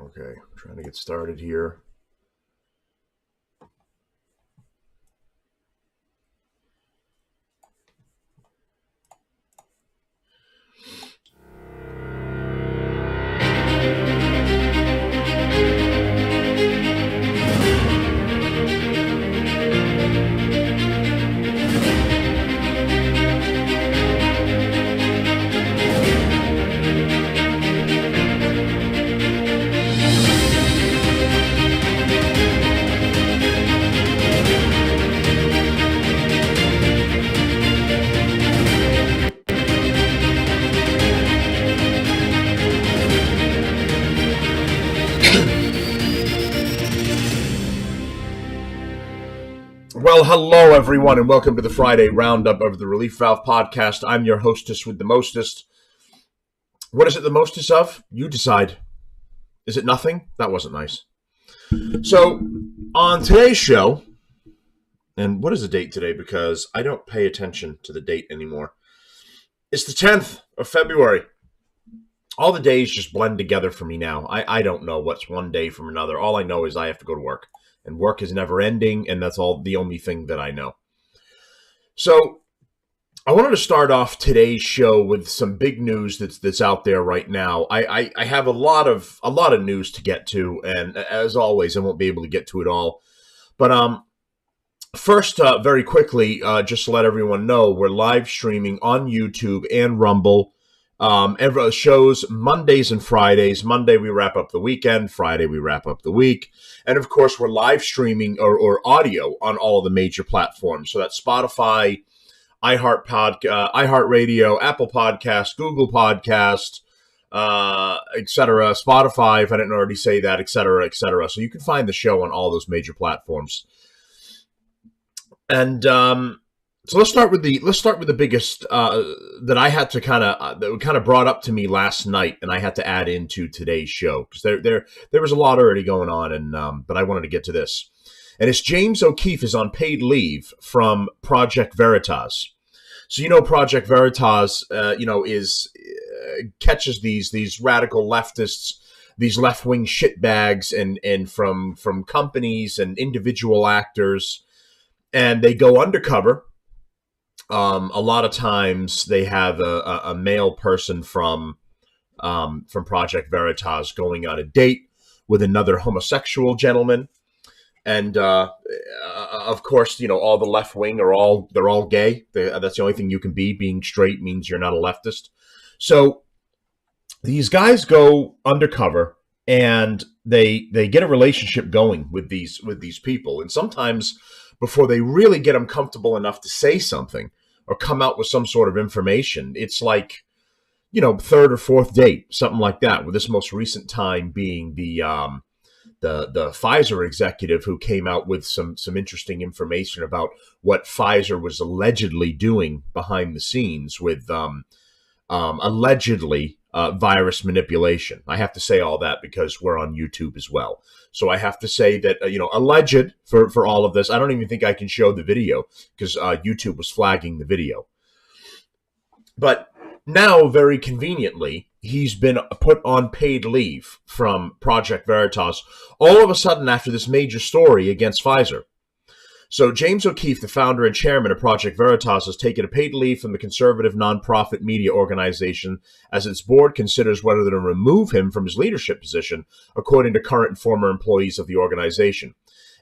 Okay, trying to get started here. Well, hello, everyone, and welcome to the Friday roundup of the Relief Valve podcast. I'm your hostess with the mostest. What is it the mostest of? You decide. Is it nothing? That wasn't nice. So, on today's show, and what is the date today? Because I don't pay attention to the date anymore. It's the 10th of February. All the days just blend together for me now. I don't know what's one day from another. All I know is I have to go to work. And work is never ending, and that's all the only thing that I know. So I wanted to start off today's show with some big news that's out there right now. I have a lot of news to get to, and as always, I won't be able to get to it all. But first, very quickly, just to let everyone know, we're live streaming on YouTube and Rumble. Every shows Mondays and Fridays. Monday we wrap up the weekend. Friday we wrap up the week. And of course we're live streaming or audio on all of the major platforms. So that's Spotify, iHeartRadio, Apple Podcast, Google Podcast, etc. Spotify, if I didn't already say that, etc., etc. So you can find the show on all those major platforms. And so let's start with the biggest that I had to kind of brought up to me last night, and I had to add into today's show because there was a lot already going on, and but I wanted to get to this, and it's James O'Keefe is on paid leave from Project Veritas. So Project Veritas, is catches these radical leftists, these left wing shitbags, and from companies and individual actors, and they go undercover. A lot of times they have a male person from Project Veritas going on a date with another homosexual gentleman, and of course, all the left wing they're all gay. That's the only thing you can be. Being straight means you're not a leftist. So these guys go undercover and they get a relationship going with these people, and sometimes before they really get them comfortable enough to say something or come out with some sort of information, it's like, third or fourth date, something like that, with this most recent time being the Pfizer executive who came out with some interesting information about what Pfizer was allegedly doing behind the scenes with allegedly virus manipulation. I have to say all that because we're on YouTube as well. So I have to say that, alleged for all of this. I don't even think I can show the video because YouTube was flagging the video. But now, very conveniently, he's been put on paid leave from Project Veritas all of a sudden after this major story against Pfizer. So James O'Keefe, the founder and chairman of Project Veritas, has taken a paid leave from the conservative nonprofit media organization as its board considers whether to remove him from his leadership position, according to current and former employees of the organization.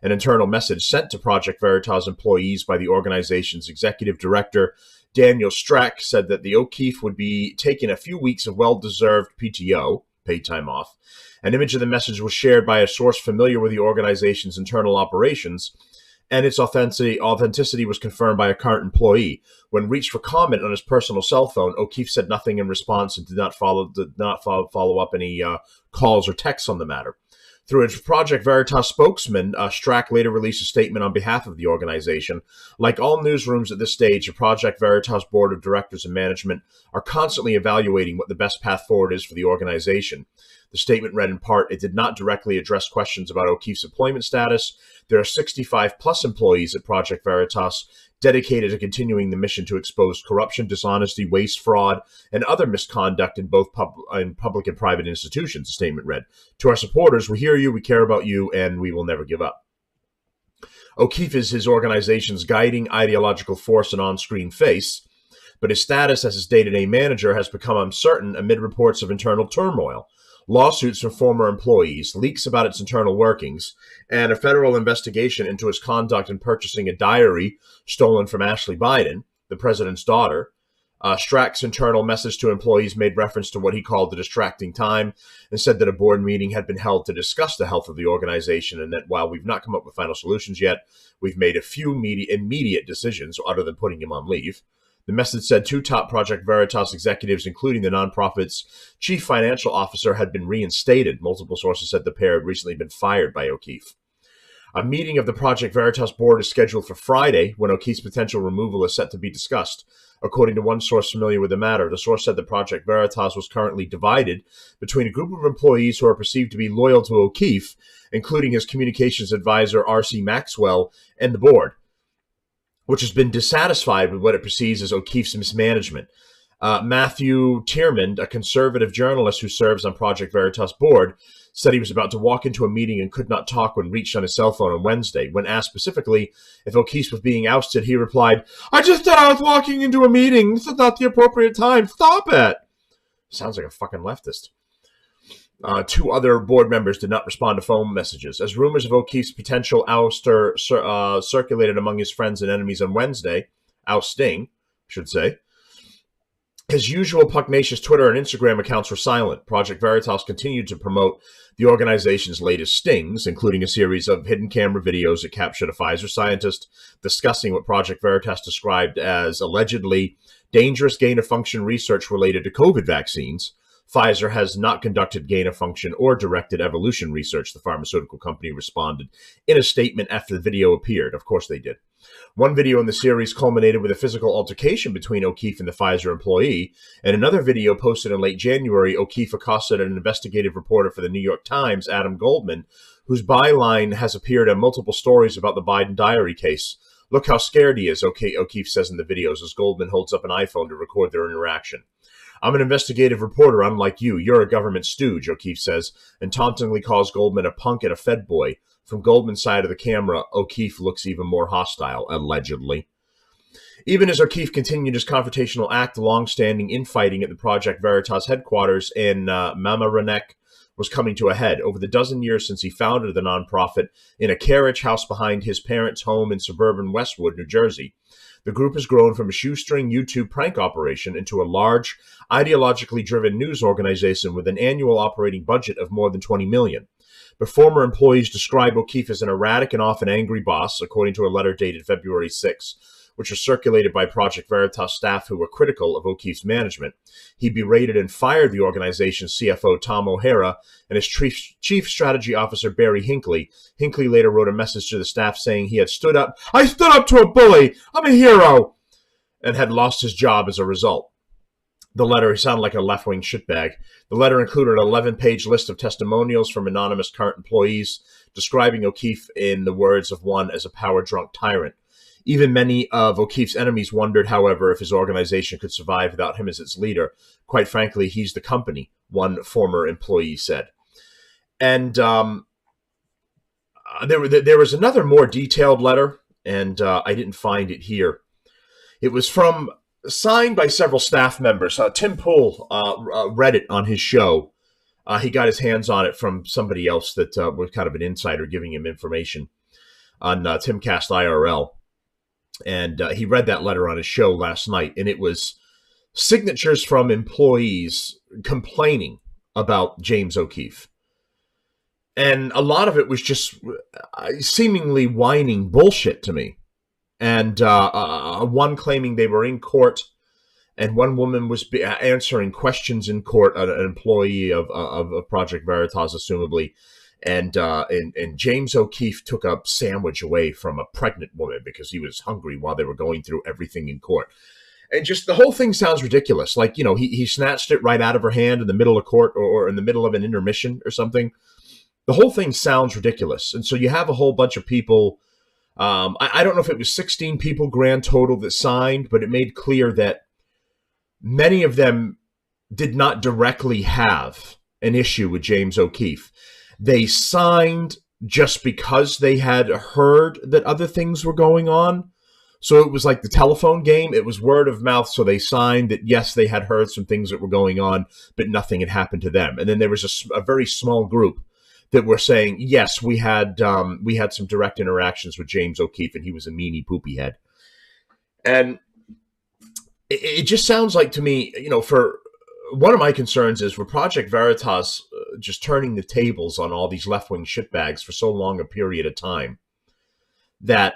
An internal message sent to Project Veritas employees by the organization's executive director, Daniel Strack, said that the O'Keefe would be taking a few weeks of well-deserved PTO, paid time off. An image of the message was shared by a source familiar with the organization's internal operations, and its authenticity was confirmed by a current employee. When reached for comment on his personal cell phone, O'Keefe said nothing in response and did not follow up any calls or texts on the matter. Through its Project Veritas spokesman, Strack later released a statement on behalf of the organization. Like all newsrooms at this stage, the Project Veritas board of directors and management are constantly evaluating what the best path forward is for the organization. The statement read in part, it did not directly address questions about O'Keefe's employment status. There are 65-plus employees at Project Veritas dedicated to continuing the mission to expose corruption, dishonesty, waste, fraud, and other misconduct in both public and private institutions, the statement read. To our supporters, we hear you, we care about you, and we will never give up. O'Keefe is his organization's guiding ideological force and on-screen face, but his status as his day-to-day manager has become uncertain amid reports of internal turmoil, lawsuits from former employees, leaks about its internal workings, and a federal investigation into his conduct in purchasing a diary stolen from Ashley Biden, the president's daughter. Strack's internal message to employees made reference to what he called the distracting time and said that a board meeting had been held to discuss the health of the organization and that while we've not come up with final solutions yet, we've made a few immediate decisions other than putting him on leave. The message said 2 top Project Veritas executives, including the nonprofit's chief financial officer, had been reinstated. Multiple sources said the pair had recently been fired by O'Keefe. A meeting of the Project Veritas board is scheduled for Friday, when O'Keefe's potential removal is set to be discussed. According to one source familiar with the matter, the source said that Project Veritas was currently divided between a group of employees who are perceived to be loyal to O'Keefe, including his communications advisor, R.C. Maxwell, and the board, which has been dissatisfied with what it perceives as O'Keefe's mismanagement. Matthew Tierman, a conservative journalist who serves on Project Veritas' board, said he was about to walk into a meeting and could not talk when reached on his cell phone on Wednesday. When asked specifically if O'Keefe was being ousted, he replied, "I just thought I was walking into a meeting. This is not the appropriate time. Stop it." Sounds like a fucking leftist. 2 other board members did not respond to phone messages. As rumors of O'Keefe's potential ouster circulated among his friends and enemies on Wednesday, ousting, I should say, his usual pugnacious Twitter and Instagram accounts were silent. Project Veritas continued to promote the organization's latest stings, including a series of hidden camera videos that captured a Pfizer scientist discussing what Project Veritas described as allegedly dangerous gain-of-function research related to COVID vaccines. Pfizer has not conducted gain-of-function or directed evolution research, the pharmaceutical company responded in a statement after the video appeared. Of course they did. One video in the series culminated with a physical altercation between O'Keefe and the Pfizer employee. In another video posted in late January, O'Keefe accosted an investigative reporter for the New York Times, Adam Goldman, whose byline has appeared in multiple stories about the Biden diary case. "Look how scared he is," O'Keefe says in the videos as Goldman holds up an iPhone to record their interaction. "I'm an investigative reporter, unlike you. You're a government stooge," O'Keefe says, and tauntingly calls Goldman a punk and a Fed boy. From Goldman's side of the camera, O'Keefe looks even more hostile, allegedly. Even as O'Keefe continued his confrontational act, the long-standing infighting at the Project Veritas headquarters in Mamaroneck was coming to a head. Over the dozen years since he founded the nonprofit in a carriage house behind his parents' home in suburban Westwood, New Jersey, the group has grown from a shoestring YouTube prank operation into a large, ideologically driven news organization with an annual operating budget of more than $20 million. But former employees describe O'Keefe as an erratic and often angry boss, according to a letter dated February 6, which was circulated by Project Veritas staff who were critical of O'Keefe's management. He berated and fired the organization's CFO, Tom O'Hara, and his chief strategy officer, Barry Hinckley. Hinckley later wrote a message to the staff saying he had stood up to a bully, I'm a hero, and had lost his job as a result. The letter, he sounded like a left-wing shitbag. The letter included an 11-page list of testimonials from anonymous current employees describing O'Keefe in the words of one as a power-drunk tyrant. Even many of O'Keefe's enemies wondered, however, if his organization could survive without him as its leader. Quite frankly, he's the company, one former employee said. And there was another more detailed letter, and I didn't find it here. It was signed by several staff members. Tim Pool read it on his show. He got his hands on it from somebody else that was kind of an insider giving him information on Timcast IRL. And he read that letter on his show last night, and it was signatures from employees complaining about James O'Keefe. And a lot of it was just seemingly whining bullshit to me. And one claiming they were in court, and one woman was answering questions in court, an employee of Project Veritas, assumably. And James O'Keefe took a sandwich away from a pregnant woman because he was hungry while they were going through everything in court. And just the whole thing sounds ridiculous. Like, he snatched it right out of her hand in the middle of court, or in the middle of an intermission or something. The whole thing sounds ridiculous. And so you have a whole bunch of people. I don't know if it was 16 people grand total that signed, but it made clear that many of them did not directly have an issue with James O'Keefe. They signed just because they had heard that other things were going on. So it was like the telephone game. It was word of mouth. So they signed that, yes, they had heard some things that were going on, but nothing had happened to them. And then there was a very small group that were saying, yes, we had some direct interactions with James O'Keefe, and he was a meanie poopy head. And it just sounds like to me, for one of my concerns is for Project Veritas just turning the tables on all these left-wing shitbags for so long a period of time that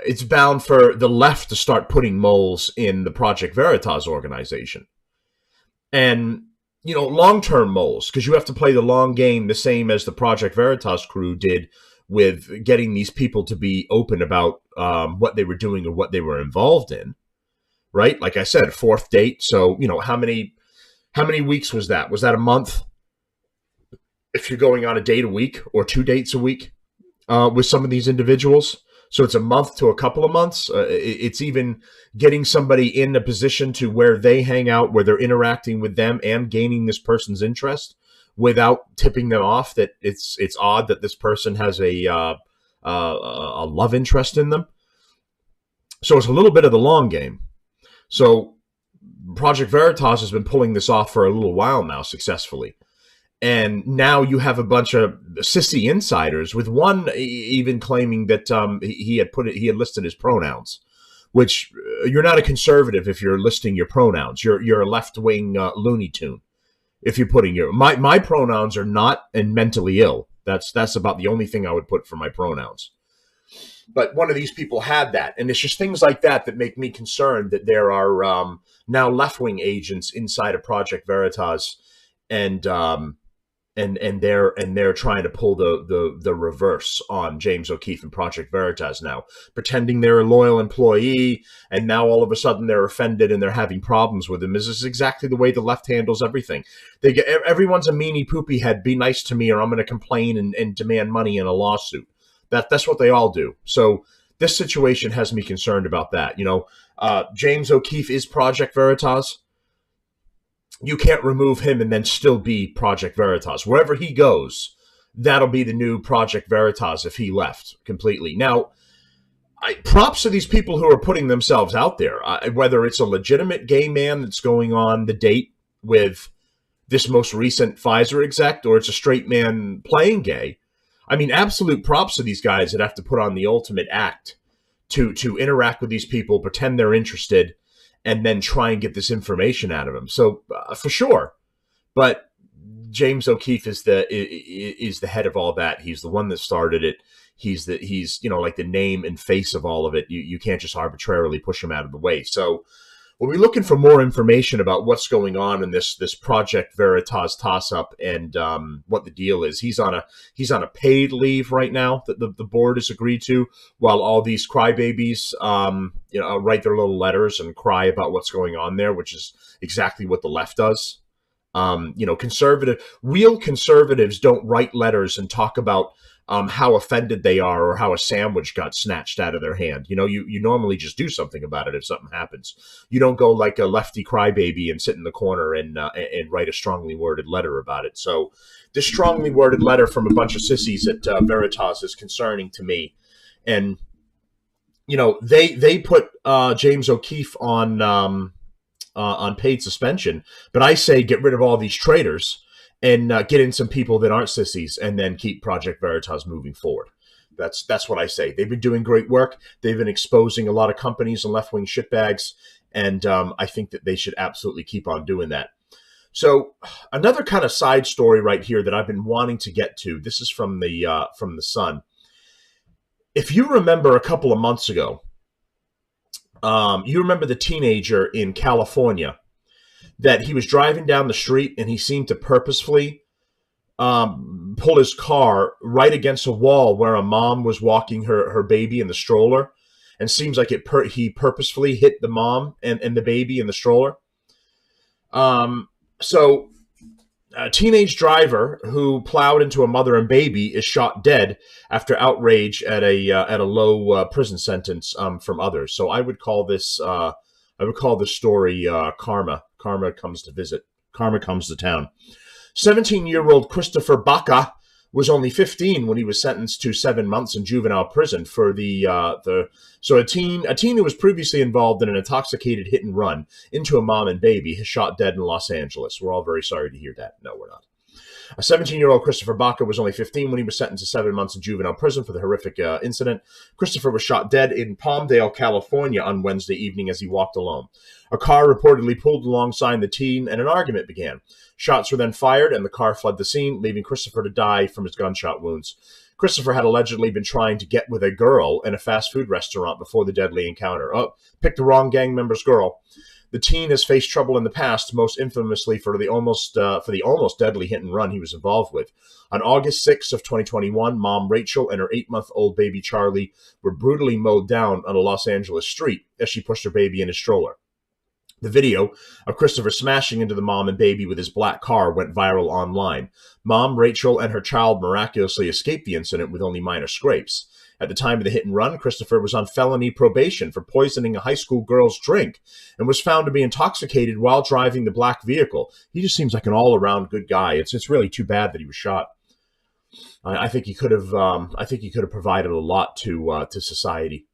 it's bound for the left to start putting moles in the Project Veritas organization. And, long-term moles, because you have to play the long game the same as the Project Veritas crew did with getting these people to be open about what they were doing or what they were involved in, right? Like I said, fourth date. So, how many weeks was that? Was that a month? If you're going on a date a week or 2 dates a week with some of these individuals. So it's a month to a couple of months. It's even getting somebody in a position to where they hang out, where they're interacting with them and gaining this person's interest without tipping them off that it's odd that this person has a love interest in them. So it's a little bit of the long game. So Project Veritas has been pulling this off for a little while now successfully. And now you have a bunch of sissy insiders, with one even claiming that he had listed his pronouns, which you're not a conservative if you're listing your pronouns. You're a left-wing Looney Tune if you're putting my pronouns are not and mentally ill. That's about the only thing I would put for my pronouns. But one of these people had that, and it's just things like that that make me concerned that there are now left-wing agents inside of Project Veritas, and they're trying to pull the reverse on James O'Keefe and Project Veritas now, pretending they're a loyal employee, and now all of a sudden they're offended and they're having problems with him. This is exactly the way the left handles everything. Everyone's a meanie poopy head. Be nice to me, or I'm going to complain and demand money in a lawsuit. That's what they all do. So this situation has me concerned about that. James O'Keefe is Project Veritas. You can't remove him and then still be Project Veritas. Wherever he goes, that'll be the new Project Veritas if he left completely. Now, props to these people who are putting themselves out there, whether it's a legitimate gay man that's going on the date with this most recent Pfizer exec, or it's a straight man playing gay. I mean, absolute props to these guys that have to put on the ultimate act to interact with these people, pretend they're interested, and then try and get this information out of them. So for sure, but James O'Keefe is the head of all that. He's the one that started it. He's like the name and face of all of it. You can't just arbitrarily push him out of the way. So we'll be looking for more information about what's going on in this Project Veritas toss-up and what the deal is. He's on a paid leave right now that the board has agreed to, while all these crybabies write their little letters and cry about what's going on there, which is exactly what the left does. Real conservatives don't write letters and talk about how offended they are or how a sandwich got snatched out of their hand. You normally just do something about it if something happens. You don't go like a lefty crybaby and sit in the corner and write a strongly worded letter about it. So this strongly worded letter from a bunch of sissies at Veritas is concerning to me. And, they put James O'Keefe on paid suspension, but I say get rid of all these traitors and get in some people that aren't sissies, and then keep Project Veritas moving forward. That's what I say. They've been doing great work. They've been exposing a lot of companies and left-wing shitbags, and I think that they should absolutely keep on doing that. So another kind of side story right here that I've been wanting to get to. This is from the Sun. If you remember a couple of months ago, you remember the teenager in California that he was driving down the street and he seemed to purposefully pull his car right against a wall where a mom was walking her baby in the stroller. and seems like he purposefully hit the mom and the baby in the stroller. So a teenage driver who plowed into a mother and baby is shot dead after outrage at a low prison sentence from others. So I would call this story karma. Karma comes to visit. Karma comes to town. 17-year-old Christopher Baca was only 15 when he was sentenced to 7 months in juvenile prison for a teen who was previously involved in an intoxicated hit and run into a mom and baby is shot dead in Los Angeles. We're all very sorry to hear that. No, we're not. A 17-year-old Christopher Baca was only 15 when he was sentenced to 7 months in juvenile prison for the horrific incident. Christopher was shot dead in Palmdale, California on Wednesday evening as he walked alone. A car reportedly pulled alongside the teen and an argument began. Shots were then fired and the car fled the scene, leaving Christopher to die from his gunshot wounds. Christopher had allegedly been trying to get with a girl in a fast food restaurant before the deadly encounter. Oh, picked the wrong gang member's girl. The teen has faced trouble in the past, most infamously for the almost deadly hit and run he was involved with. On August 6th of 2021, mom Rachel and her 8-month-old baby Charlie were brutally mowed down on a Los Angeles street as she pushed her baby in a stroller. The video of Christopher smashing into the mom and baby with his black car went viral online. Mom, Rachel, and her child miraculously escaped the incident with only minor scrapes. At the time of the hit and run, Christopher was on felony probation for poisoning a high school girl's drink and was found to be intoxicated while driving the black vehicle. He just seems like an all-around good guy. It's really too bad that he was shot. I think he could have provided a lot to society.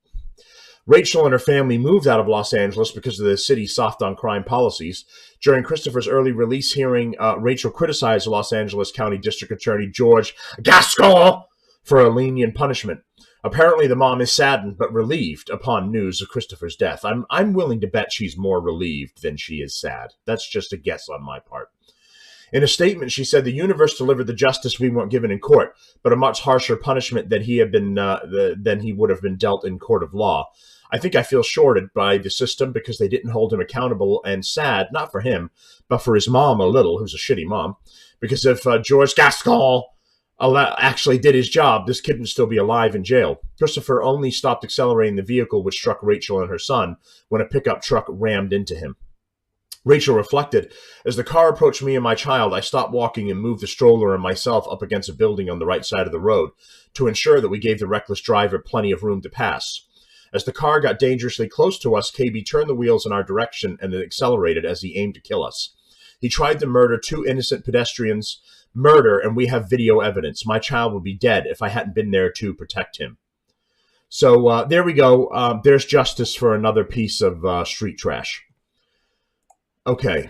Rachel and her family moved out of Los Angeles because of the city's soft-on-crime policies. During Christopher's early release hearing, Rachel criticized Los Angeles County District Attorney George Gascon for a lenient punishment. Apparently, the mom is saddened but relieved upon news of Christopher's death. I'm willing to bet she's more relieved than she is sad. That's just a guess on my part. In a statement, she said, "The universe delivered the justice we weren't given in court, but a much harsher punishment than he would have been dealt in court of law. I think I feel shorted by the system because they didn't hold him accountable, and sad, not for him, but for his mom a little, who's a shitty mom. Because if George Gascon actually did his job, this kid would still be alive in jail." Christopher only stopped accelerating the vehicle which struck Rachel and her son when a pickup truck rammed into him. Rachel reflected, "As the car approached me and my child, I stopped walking and moved the stroller and myself up against a building on the right side of the road to ensure that we gave the reckless driver plenty of room to pass. As the car got dangerously close to us, KB turned the wheels in our direction and then accelerated as he aimed to kill us. He tried to murder 2 innocent pedestrians. Murder, and we have video evidence. My child would be dead if I hadn't been there to protect him." So there we go. There's justice for another piece of street trash. Okay,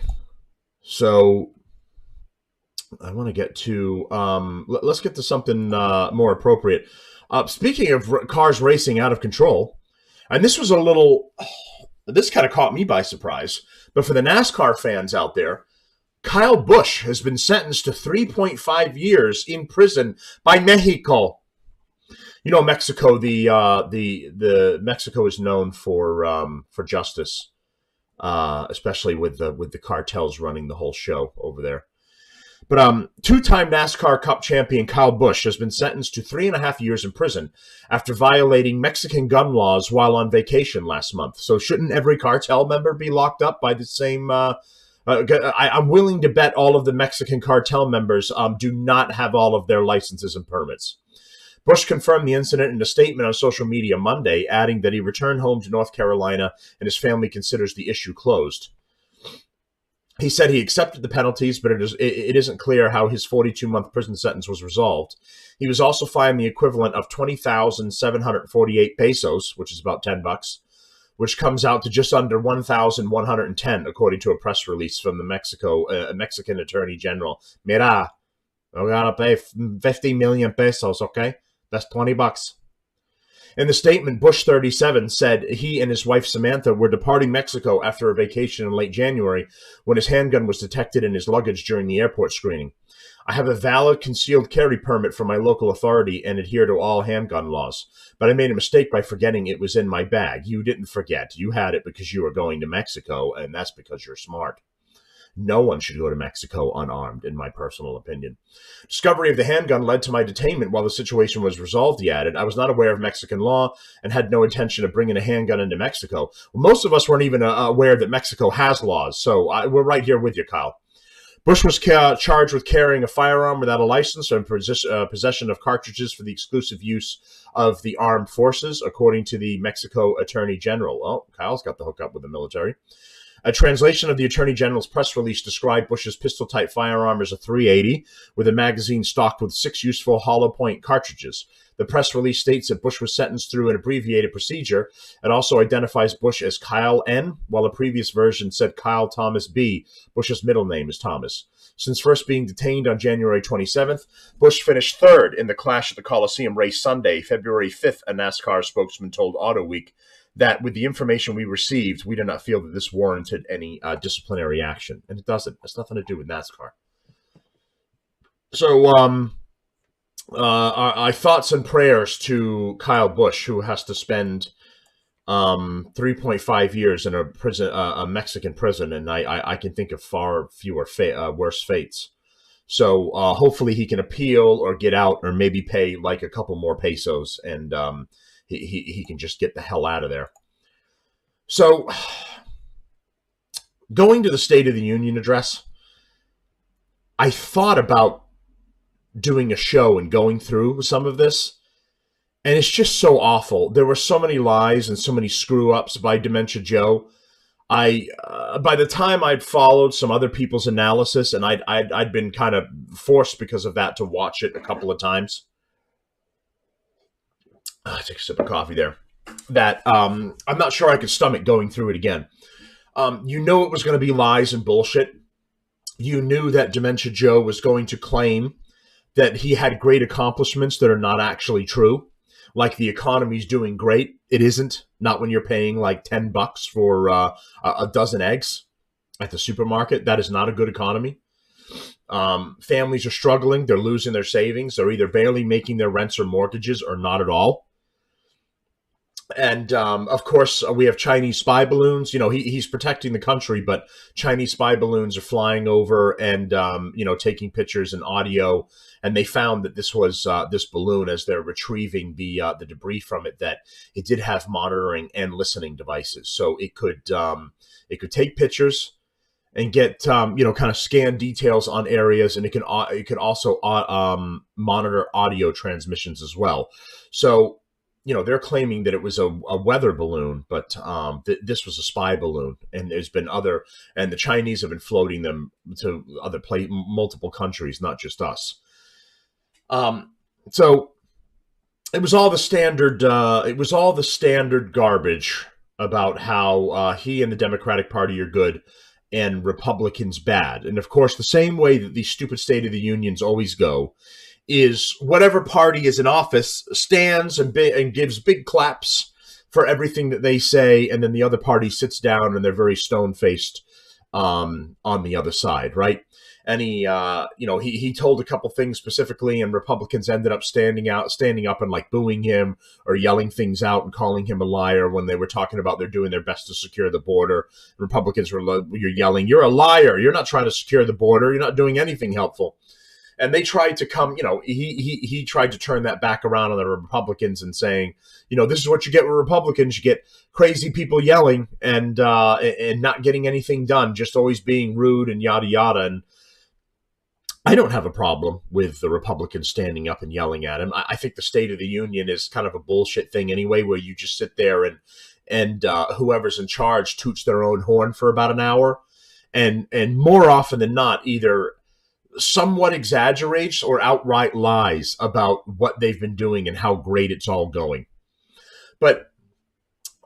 so I want to get to, let's get to something more appropriate. Speaking of cars racing out of control, and this was this kind of caught me by surprise, but for the NASCAR fans out there, Kyle Busch has been sentenced to 3.5 years in prison by Mexico. You know, Mexico, the Mexico is known for justice. Especially with the cartels running the whole show over there. But 2-time NASCAR Cup champion Kyle Busch has been sentenced to 3.5 years in prison after violating Mexican gun laws while on vacation last month. So shouldn't every cartel member be locked up by the same... I'm willing to bet all of the Mexican cartel members do not have all of their licenses and permits. Busch confirmed the incident in a statement on social media Monday, adding that he returned home to North Carolina and his family considers the issue closed. He said he accepted the penalties, but it isn't clear how his 42-month prison sentence was resolved. He was also fined the equivalent of 20,748 pesos, which is about $10, which comes out to just under 1,110, according to a press release from the Mexican Attorney General. Mira, we gotta pay 50 million pesos, okay? That's $20. In the statement, Busch 37 said he and his wife Samantha were departing Mexico after a vacation in late January when his handgun was detected in his luggage during the airport screening. "I have a valid concealed carry permit from my local authority and adhere to all handgun laws, but I made a mistake by forgetting it was in my bag." You didn't forget. You had it because you were going to Mexico, and that's because you're smart. No one should go to Mexico unarmed, in my personal opinion. Discovery of the handgun led to my detainment while the situation was resolved, he added. I was not aware of Mexican law and had no intention of bringing a handgun into Mexico. Well, most of us weren't even aware that Mexico has laws, so we're right here with you, Kyle. Bush was charged with carrying a firearm without a license and possession of cartridges for the exclusive use of the armed forces, according to the Mexico Attorney General. Oh, Kyle's got the hookup with the military. A translation of the Attorney General's press release described Bush's pistol-type firearm as a .380 with a magazine stocked with 6 useful hollow-point cartridges. The press release states that Bush was sentenced through an abbreviated procedure. It also identifies Bush as Kyle N., while a previous version said Kyle Thomas B. Bush's middle name is Thomas. Since first being detained on January 27th, Bush finished third in the Clash at the Coliseum race Sunday, February 5th, a NASCAR spokesman told AutoWeek that with the information we received, we did not feel that this warranted any disciplinary action. And it doesn't. It's nothing to do with NASCAR. So, our thoughts and prayers to Kyle Busch, who has to spend 3.5 years in a prison, a Mexican prison, and I can think of far fewer worse fates. So hopefully he can appeal or get out, or maybe pay like a couple more pesos, and he can just get the hell out of there. So going to the State of the Union address, I thought about doing a show and going through some of this, and it's just so awful. There were so many lies and so many screw-ups by Dementia Joe. By the time I'd followed some other people's analysis, and I'd been kind of forced because of that to watch it a couple of times. I take a sip of coffee there. That I'm not sure I could stomach going through it again. You know it was going to be lies and bullshit. You knew that Dementia Joe was going to claim that he had great accomplishments that are not actually true. Like the economy's doing great. It isn't. Not when you're paying like $10 for a dozen eggs at the supermarket. That is not a good economy. Families are struggling. They're losing their savings. They're either barely making their rents or mortgages or not at all. And, of course, we have Chinese spy balloons. You know, he's protecting the country, but Chinese spy balloons are flying over and, you know, taking pictures and audio. And they found that this was this balloon, as they're retrieving the debris from it, that it did have monitoring and listening devices. So it could take pictures and get, you know, kind of scan details on areas. And it could also monitor audio transmissions as well. So, you know, they're claiming that it was a weather balloon, but this was a spy balloon, and there's been other, and the Chinese have been floating them to other multiple countries, not just us. So it was all the standard. It was all the standard garbage about how he and the Democratic Party are good and Republicans bad, and of course, the same way that these stupid State of the Unions always go is whatever party is in office stands and gives big claps for everything that they say, and then the other party sits down and they're very stone-faced on the other side, right? And he, you know, he told a couple things specifically, and Republicans ended up standing up and like booing him or yelling things out and calling him a liar when they were talking about they're doing their best to secure the border. Republicans were yelling, "You're a liar! You're not trying to secure the border. You're not doing anything helpful." And they tried to come, you know, he tried to turn that back around on the Republicans and saying, you know, this is what you get with Republicans. You get crazy people yelling and not getting anything done, just always being rude and yada, yada. And I don't have a problem with the Republicans standing up and yelling at him. I think the State of the Union is kind of a bullshit thing anyway, where you just sit there and whoever's in charge toots their own horn for about an hour. And more often than not, either somewhat exaggerates or outright lies about what they've been doing and how great it's all going. But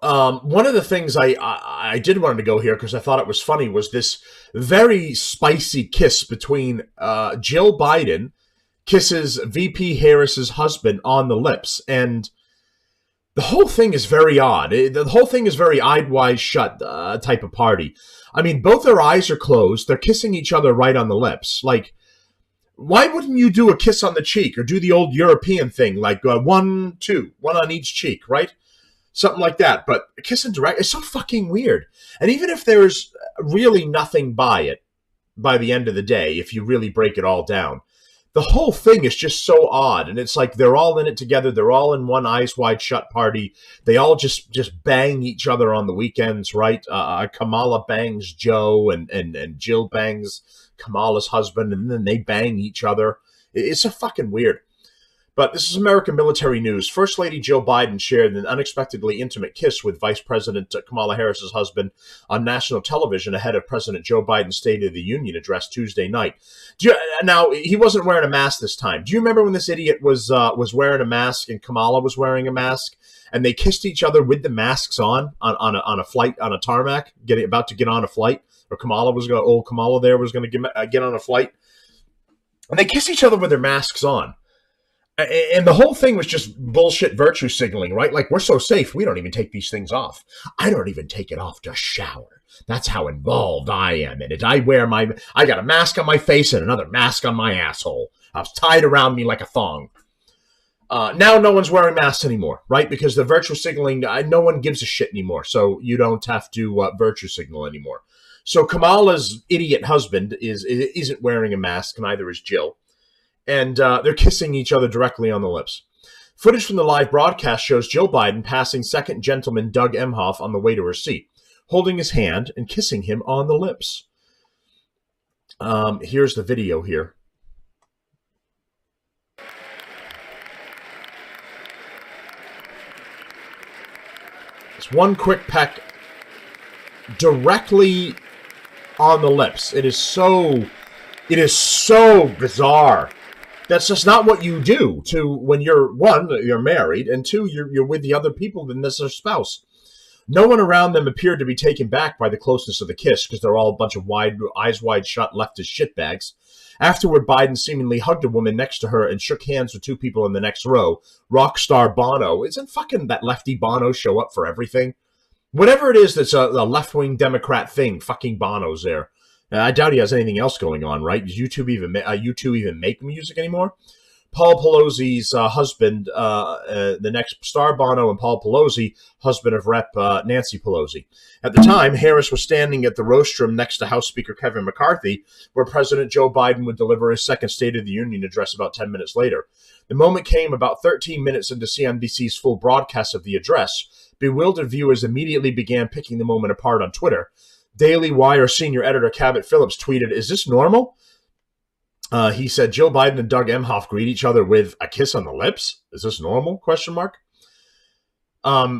one of the things I did want to go here because I thought it was funny was this very spicy kiss between Jill Biden kisses VP Harris's husband on the lips. And the whole thing is very odd. The whole thing is very eyed wide shut type of party. I mean, both their eyes are closed. They're kissing each other right on the lips. Like, why wouldn't you do a kiss on the cheek or do the old European thing, like 1, 2, one on each cheek, right? Something like that. But kissing direct is so fucking weird. And even if there's really nothing by it, by the end of the day, if you really break it all down. The whole thing is just so odd, and it's like they're all in it together. They're all in one Eyes Wide Shut party. They all just bang each other on the weekends, right? Kamala bangs Joe, and Jill bangs Kamala's husband, and then they bang each other. It's a fucking weird. But this is American military news. First Lady Jill Biden shared an unexpectedly intimate kiss with Vice President Kamala Harris's husband on national television ahead of President Joe Biden's State of the Union address Tuesday night. Now, he wasn't wearing a mask this time. Do you remember when this idiot was wearing a mask and Kamala was wearing a mask? And they kissed each other with the masks on a flight, on a tarmac, about to get on a flight? Or Kamala was going to get on a flight? And they kissed each other with their masks on. And the whole thing was just bullshit virtue signaling, right? Like, we're so safe, we don't even take these things off. I don't even take it off to shower. That's how involved I am in it. I got a mask on my face and another mask on my asshole. I was tied around me like a thong. Now no one's wearing masks anymore, right? Because the virtue signaling, no one gives a shit anymore. So you don't have to virtue signal anymore. So Kamala's idiot husband isn't wearing a mask, neither is Jill. And they're kissing each other directly on the lips. Footage from the live broadcast shows Jill Biden passing second gentleman Doug Emhoff on the way to her seat, holding his hand and kissing him on the lips. Here's the video here. It's one quick peck directly on the lips. It is so bizarre. That's just not what you do when you're married, and two, you're with the other people than this their spouse. No one around them appeared to be taken back by the closeness of the kiss, because they're all a bunch of eyes wide shut leftist shitbags. Afterward, Biden seemingly hugged a woman next to her and shook hands with two people in the next row. Rock star Bono. Isn't fucking that lefty Bono show up for everything? Whatever it is that's a left-wing Democrat thing, fucking Bono's there. I doubt he has anything else going on, right? Does YouTube even make music anymore? Paul Pelosi's husband, the next star Bono, and Paul Pelosi, husband of Rep. Nancy Pelosi. At the time, Harris was standing at the rostrum next to House Speaker Kevin McCarthy, where President Joe Biden would deliver his second State of the Union address about 10 minutes later. The moment came about 13 minutes into CNBC's full broadcast of the address. Bewildered viewers immediately began picking the moment apart on Twitter. Daily Wire senior editor Cabot Phillips tweeted, "Is this normal?" He said, "Jill Biden and Doug Emhoff greet each other with a kiss on the lips. Is this normal?" ?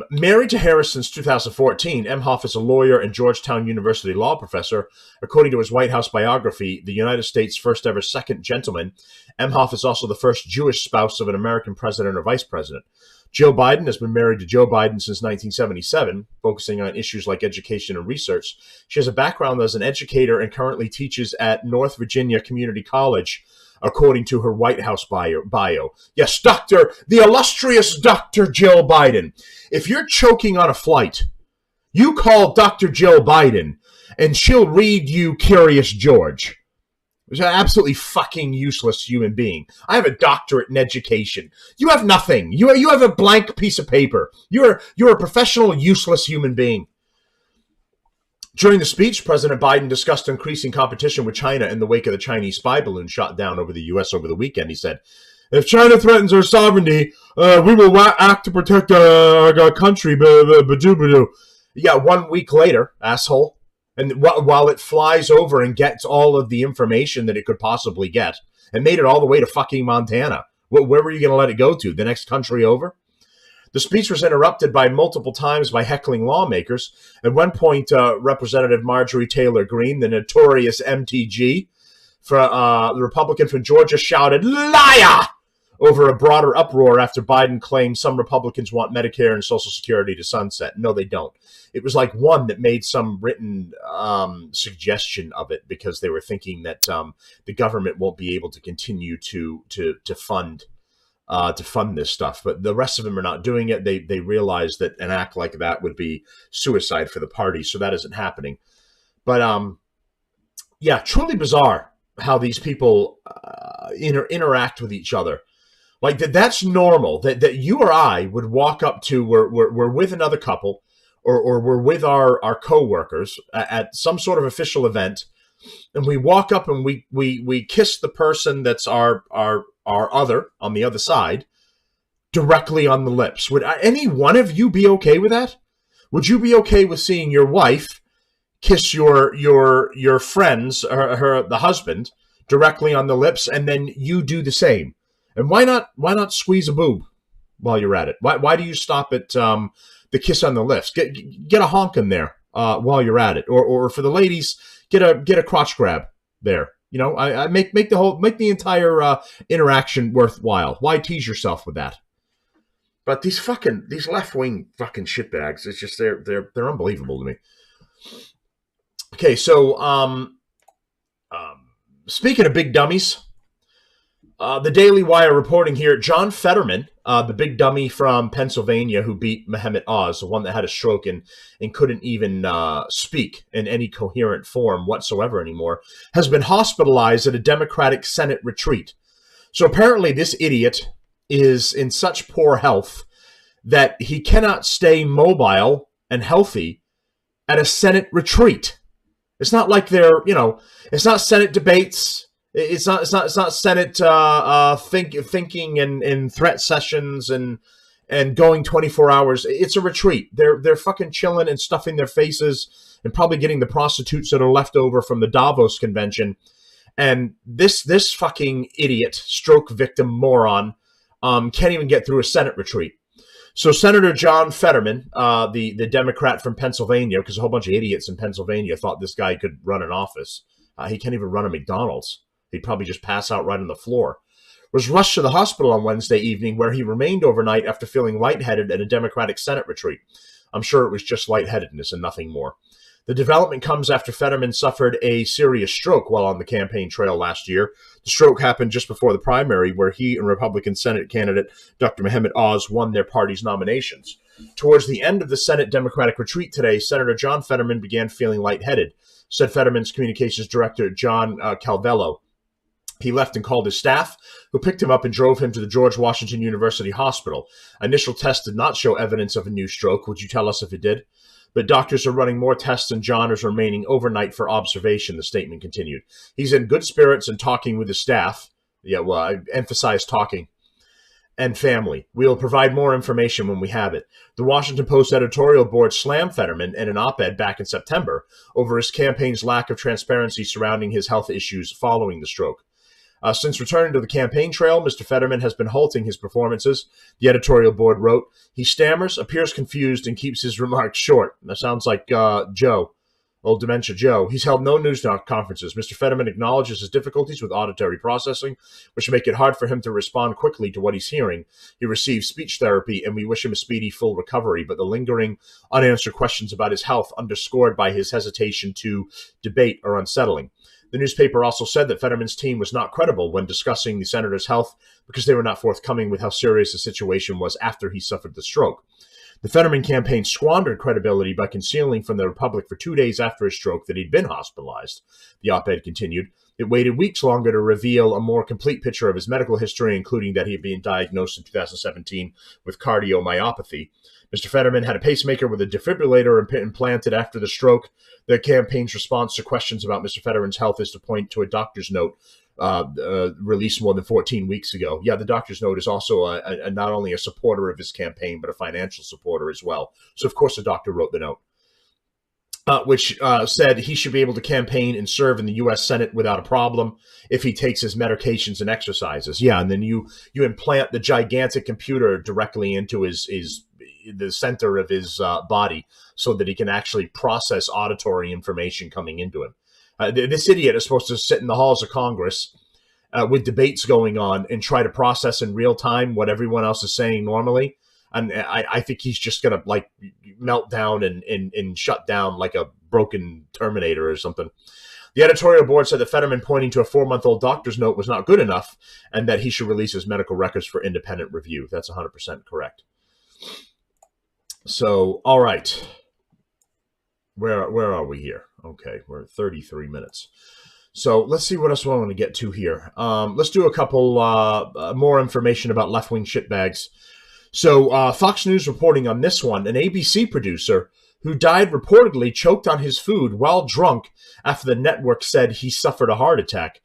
Married to Harris since 2014, Emhoff is a lawyer and Georgetown University law professor. According to his White House biography, the United States' first ever second gentleman, Emhoff is also the first Jewish spouse of an American president or vice president. Jill Biden has been married to Joe Biden since 1977, focusing on issues like education and research. She has a background as an educator and currently teaches at North Virginia Community College, according to her White House bio. Yes, the illustrious Dr. Jill Biden. If you're choking on a flight, you call Dr. Jill Biden, and she'll read you Curious George. She's an absolutely fucking useless human being. I have a doctorate in education. You have nothing. You have a blank piece of paper. You're a professional, useless human being. During the speech, President Biden discussed increasing competition with China in the wake of the Chinese spy balloon shot down over the U.S. over the weekend. He said, "If China threatens our sovereignty, we will act to protect our country." Yeah, 1 week later, asshole. And while it flies over and gets all of the information that it could possibly get, and made it all the way to fucking Montana. Where were you going to let it go to? The next country over? The speech was interrupted by multiple times by heckling lawmakers. At one point, Representative Marjorie Taylor Greene, the notorious MTG, the Republican from Georgia, shouted, "Liar!" over a broader uproar after Biden claimed some Republicans want Medicare and Social Security to sunset. No, they don't. It was like one that made some written suggestion of it because they were thinking that the government won't be able to continue to fund this stuff. But the rest of them are not doing it. They realize that an act like that would be suicide for the party, so that isn't happening. But yeah, truly bizarre how these people interact with each other. Like that's normal. That you or I would walk up to, we're with another couple, or we're with our co-workers at some sort of official event, and we walk up and we kiss the person that's our other on the other side directly on the lips. Would any one of you be okay with that? Would you be okay with seeing your wife kiss your friends, the husband, directly on the lips, and then you do the same? And why not squeeze a boob while you're at it? Why do you stop at the kiss on the lips? Get a honk in there while you're at it, or for the ladies, get a crotch grab there. You know, I make the entire interaction worthwhile. Why tease yourself with that? But these left-wing fucking shitbags, it's just they're unbelievable to me. Okay, so speaking of big dummies, the Daily Wire reporting here, John Fetterman, the big dummy from Pennsylvania who beat Mehmet Oz, the one that had a stroke and couldn't even speak in any coherent form whatsoever anymore, has been hospitalized at a Democratic Senate retreat. So apparently this idiot is in such poor health that he cannot stay mobile and healthy at a Senate retreat. It's not like they're, it's not Senate debates. It's not Senate thinking and threat sessions and going 24 hours. It's a retreat. They're fucking chilling and stuffing their faces and probably getting the prostitutes that are left over from the Davos convention. And this fucking idiot, stroke victim moron, can't even get through a Senate retreat. So Senator John Fetterman, the Democrat from Pennsylvania, because a whole bunch of idiots in Pennsylvania thought this guy could run an office. He can't even run a McDonald's. He'd probably just pass out right on the floor. Was rushed to the hospital on Wednesday evening, where he remained overnight after feeling lightheaded at a Democratic Senate retreat. I'm sure it was just lightheadedness and nothing more. The development comes after Fetterman suffered a serious stroke while on the campaign trail last year. The stroke happened just before the primary, where he and Republican Senate candidate Dr. Mehmet Oz won their party's nominations. Towards the end of the Senate Democratic retreat today, Senator John Fetterman began feeling lightheaded, said Fetterman's communications director, John Calvello. He left and called his staff, who picked him up and drove him to the George Washington University Hospital. Initial tests did not show evidence of a new stroke. Would you tell us if it did? But doctors are running more tests, and John is remaining overnight for observation, the statement continued. He's in good spirits and talking with his staff. Yeah, well, I emphasize talking. And family. We'll provide more information when we have it. The Washington Post editorial board slammed Fetterman in an op-ed back in September over his campaign's lack of transparency surrounding his health issues following the stroke. Since returning to the campaign trail, Mr. Fetterman has been halting his performances, the editorial board wrote. He stammers, appears confused, and keeps his remarks short. That sounds like Joe, old dementia Joe. He's held no news conferences. Mr. Fetterman acknowledges his difficulties with auditory processing, which make it hard for him to respond quickly to what he's hearing. He receives speech therapy, and we wish him a speedy, full recovery, but the lingering, unanswered questions about his health, underscored by his hesitation to debate, are unsettling. The newspaper also said that Fetterman's team was not credible when discussing the senator's health because they were not forthcoming with how serious the situation was after he suffered the stroke. The Fetterman campaign squandered credibility by concealing from the Republic for 2 days after his stroke that he'd been hospitalized. The op-ed continued. It waited weeks longer to reveal a more complete picture of his medical history, including that he had been diagnosed in 2017 with cardiomyopathy. Mr. Fetterman had a pacemaker with a defibrillator implanted after the stroke. The campaign's response to questions about Mr. Fetterman's health is to point to a doctor's note released more than 14 weeks ago. Yeah, the doctor's note is also not only a supporter of his campaign, but a financial supporter as well. So, of course, the doctor wrote the note, which said he should be able to campaign and serve in the U.S. Senate without a problem if he takes his medications and exercises. Yeah, and then you implant the gigantic computer directly into the center of his body so that he can actually process auditory information coming into him. This idiot is supposed to sit in the halls of Congress with debates going on and try to process in real time what everyone else is saying normally. And I think he's just going to like melt down and shut down like a broken Terminator or something. The editorial board said that Fetterman pointing to a 4-month-old doctor's note was not good enough and that he should release his medical records for independent review. That's 100% correct. So, all right. Where are we here? Okay, we're at 33 minutes. So let's see what else I want to get to here. Let's do a couple more information about left-wing shitbags. So Fox News reporting on this one, an ABC producer who died reportedly choked on his food while drunk after the network said he suffered a heart attack.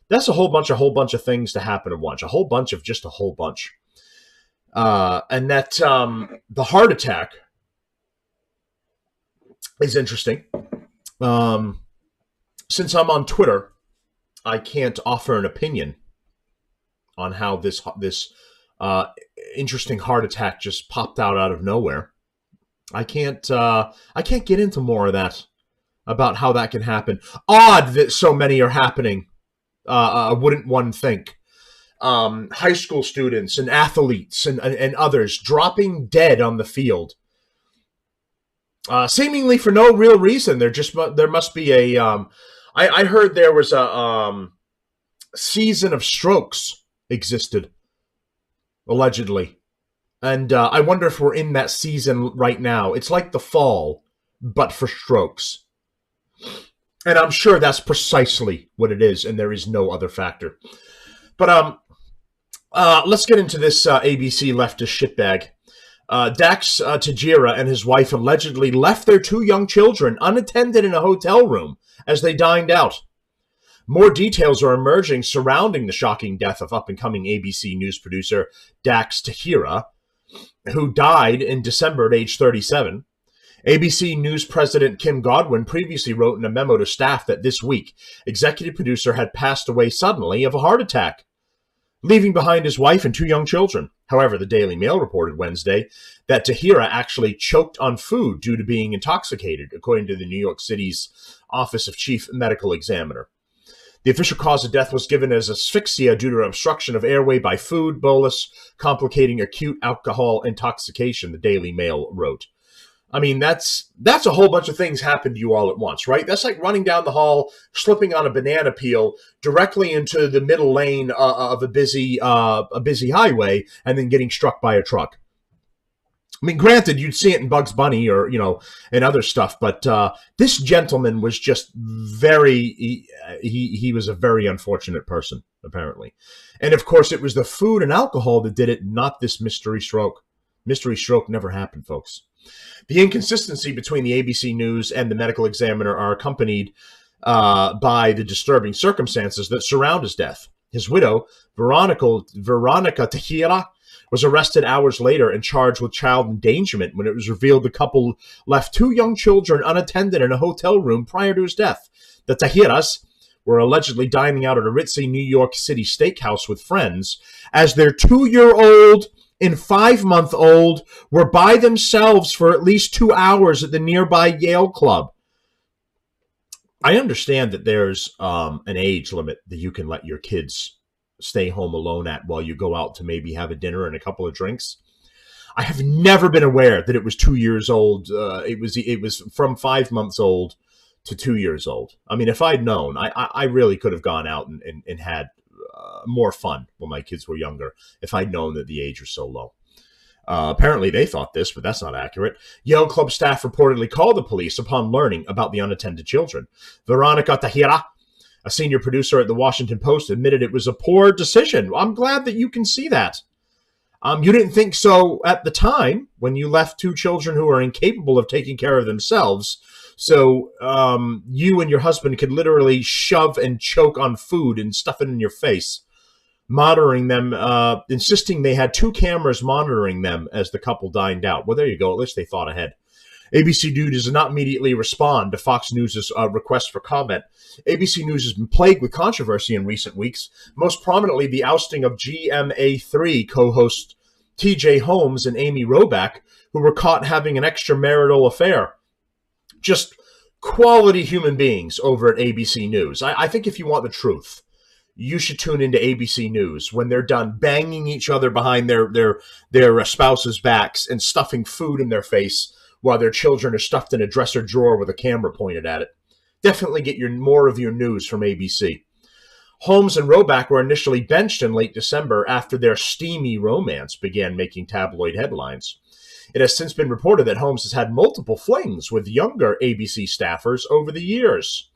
That's a whole bunch of things to happen at once. A whole bunch of just a whole bunch. And that the heart attack is interesting. Since I'm on Twitter, I can't offer an opinion on how this interesting heart attack just popped out of nowhere. I can't get into more of that about how that can happen. Odd that so many are happening. Wouldn't one think? High school students and athletes and others dropping dead on the field, seemingly for no real reason. There must be a. I heard there was a season of strokes existed, allegedly. And I wonder if we're in that season right now. It's like the fall, but for strokes. And I'm sure that's precisely what it is, and there is no other factor. But let's get into this ABC leftist shitbag. Dax Tajira and his wife allegedly left their 2 young children unattended in a hotel room as they dined out. More details are emerging surrounding the shocking death of up-and-coming ABC News producer Dax Tajira, who died in December at age 37. ABC News President Kim Godwin previously wrote in a memo to staff that this week, executive producer had passed away suddenly of a heart attack, leaving behind his wife and 2 young children. However, the Daily Mail reported Wednesday that Tahira actually choked on food due to being intoxicated, according to the New York City's Office of Chief Medical Examiner. The official cause of death was given as asphyxia due to obstruction of airway by food bolus, complicating acute alcohol intoxication, the Daily Mail wrote. I mean, that's a whole bunch of things happen to you all at once, right? That's like running down the hall, slipping on a banana peel directly into the middle lane of a busy highway, and then getting struck by a truck. I mean, granted, you'd see it in Bugs Bunny or, and other stuff, but this gentleman was just he was a very unfortunate person, apparently. And, of course, it was the food and alcohol that did it, not this mystery stroke. Mystery stroke never happened, folks. The inconsistency between the ABC News and the Medical Examiner are accompanied by the disturbing circumstances that surround his death. His widow, Veronica Tahira, was arrested hours later and charged with child endangerment when it was revealed the couple left 2 young children unattended in a hotel room prior to his death. The Tahiras were allegedly dining out at a ritzy New York City steakhouse with friends as their 2-year-old and 5-month-old were by themselves for at least 2 hours at the nearby Yale Club. I understand that there's an age limit that you can let your kids stay home alone at while you go out to maybe have a dinner and a couple of drinks. I have never been aware that it was 2 years old. It was from 5 months old to 2 years old. I mean, if I'd known, I really could have gone out and had more fun when my kids were younger if I'd known that the age was so low. Apparently they thought this, but that's not accurate. Yale Club staff reportedly called the police upon learning about the unattended children. Veronica Tahira, a senior producer at the Washington Post, admitted it was a poor decision. I'm glad that you can see that. You didn't think so at the time when you left 2 children who are incapable of taking care of themselves. So you and your husband could literally shove and choke on food and stuff it in your face, monitoring them, insisting they had 2 cameras monitoring them as the couple dined out. Well, there you go. At least they thought ahead. ABC News does not immediately respond to Fox News' request for comment. ABC News has been plagued with controversy in recent weeks, most prominently the ousting of GMA3 co-hosts TJ Holmes and Amy Robach, who were caught having an extramarital affair. Just quality human beings over at ABC News. I think if you want the truth, you should tune into ABC News when they're done banging each other behind their spouses' backs and stuffing food in their face while their children are stuffed in a dresser drawer with a camera pointed at it. Definitely get more of your news from ABC. Holmes and Robach were initially benched in late December after their steamy romance began making tabloid headlines. It has since been reported that Holmes has had multiple flings with younger ABC staffers over the years.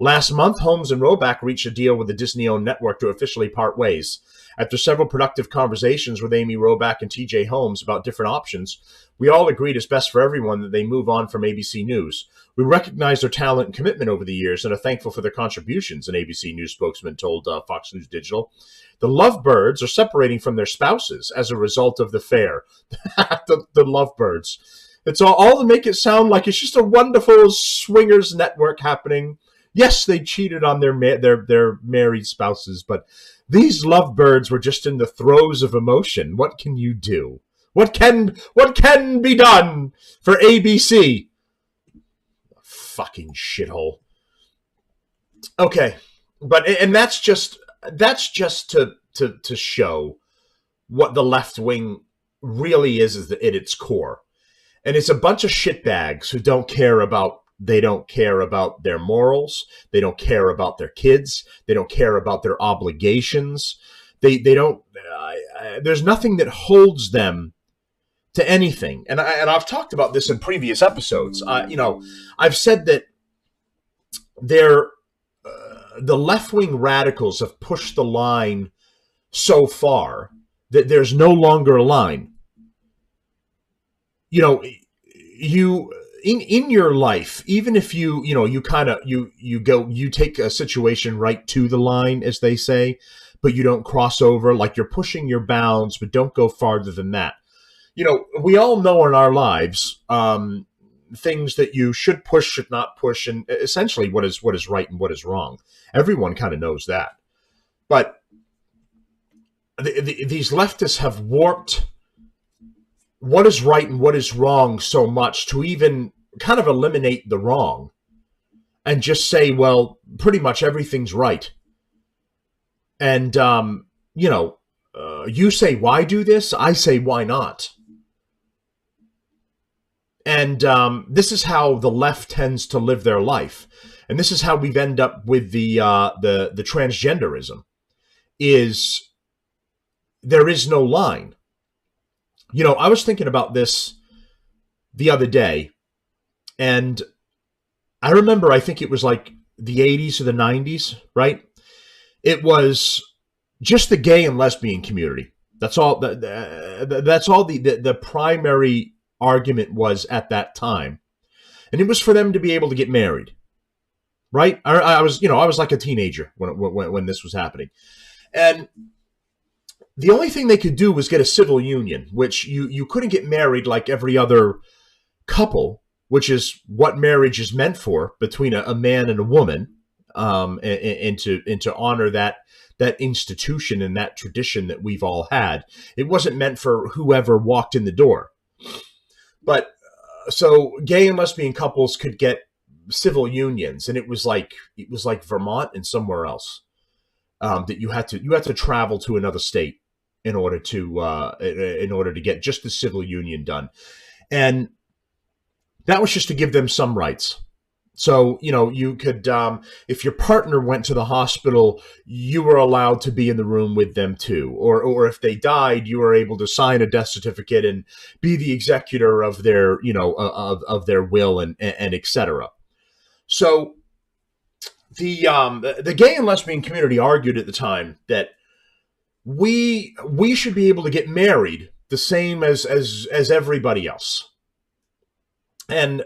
Last month, Holmes and Robach reached a deal with the Disney-owned network to officially part ways. After several productive conversations with Amy Robach and TJ Holmes about different options, we all agreed it's best for everyone that they move on from ABC News. We recognize their talent and commitment over the years and are thankful for their contributions, an ABC News spokesman told Fox News Digital. The Lovebirds are separating from their spouses as a result of the affair. the Lovebirds. It's all to make it sound like it's just a wonderful swingers network happening. Yes, they cheated on their married spouses, but these lovebirds were just in the throes of emotion. What can you do? What can be done for ABC? Fucking shithole. Okay, but and that's just to show what the left wing really is at its core. And it's a bunch of shitbags who don't care about their morals. They don't care about their kids. They don't care about their obligations. They don't. There's nothing that holds them to anything. And I've talked about this in previous episodes. I've said that the left-wing radicals have pushed the line so far that there's no longer a line. You in your life, even if you take a situation right to the line, as they say, but you don't cross over, like you're pushing your bounds, but don't go farther than that. We all know in our lives things that you should push, should not push, and essentially what is right and what is wrong. Everyone kind of knows that. But these leftists have warped what is right and what is wrong so much to even kind of eliminate the wrong and just say, well, pretty much everything's right. And, you say, why do this? I say, why not? And this is how the left tends to live their life. And this is how we've ended up with the transgenderism, is there is no line. I was thinking about this the other day, and I remember, I think it was like the 80s or the 90s, right? It was just the gay and lesbian community. That's all. That's all the primary argument was at that time, and it was for them to be able to get married, right? I was like a teenager when this was happening, and the only thing they could do was get a civil union, which you couldn't get married like every other couple, which is what marriage is meant for, between a man and a woman, and to honor that institution and that tradition that we've all had. It wasn't meant for whoever walked in the door. But so gay and lesbian couples could get civil unions, and it was like Vermont and somewhere else, that you had to travel to another state in order to get just the civil union done. And that was just to give them some rights. So, you could, if your partner went to the hospital, you were allowed to be in the room with them too. Or if they died, you were able to sign a death certificate and be the executor of their, of their will and et cetera. So the gay and lesbian community argued at the time that we should be able to get married the same as everybody else. And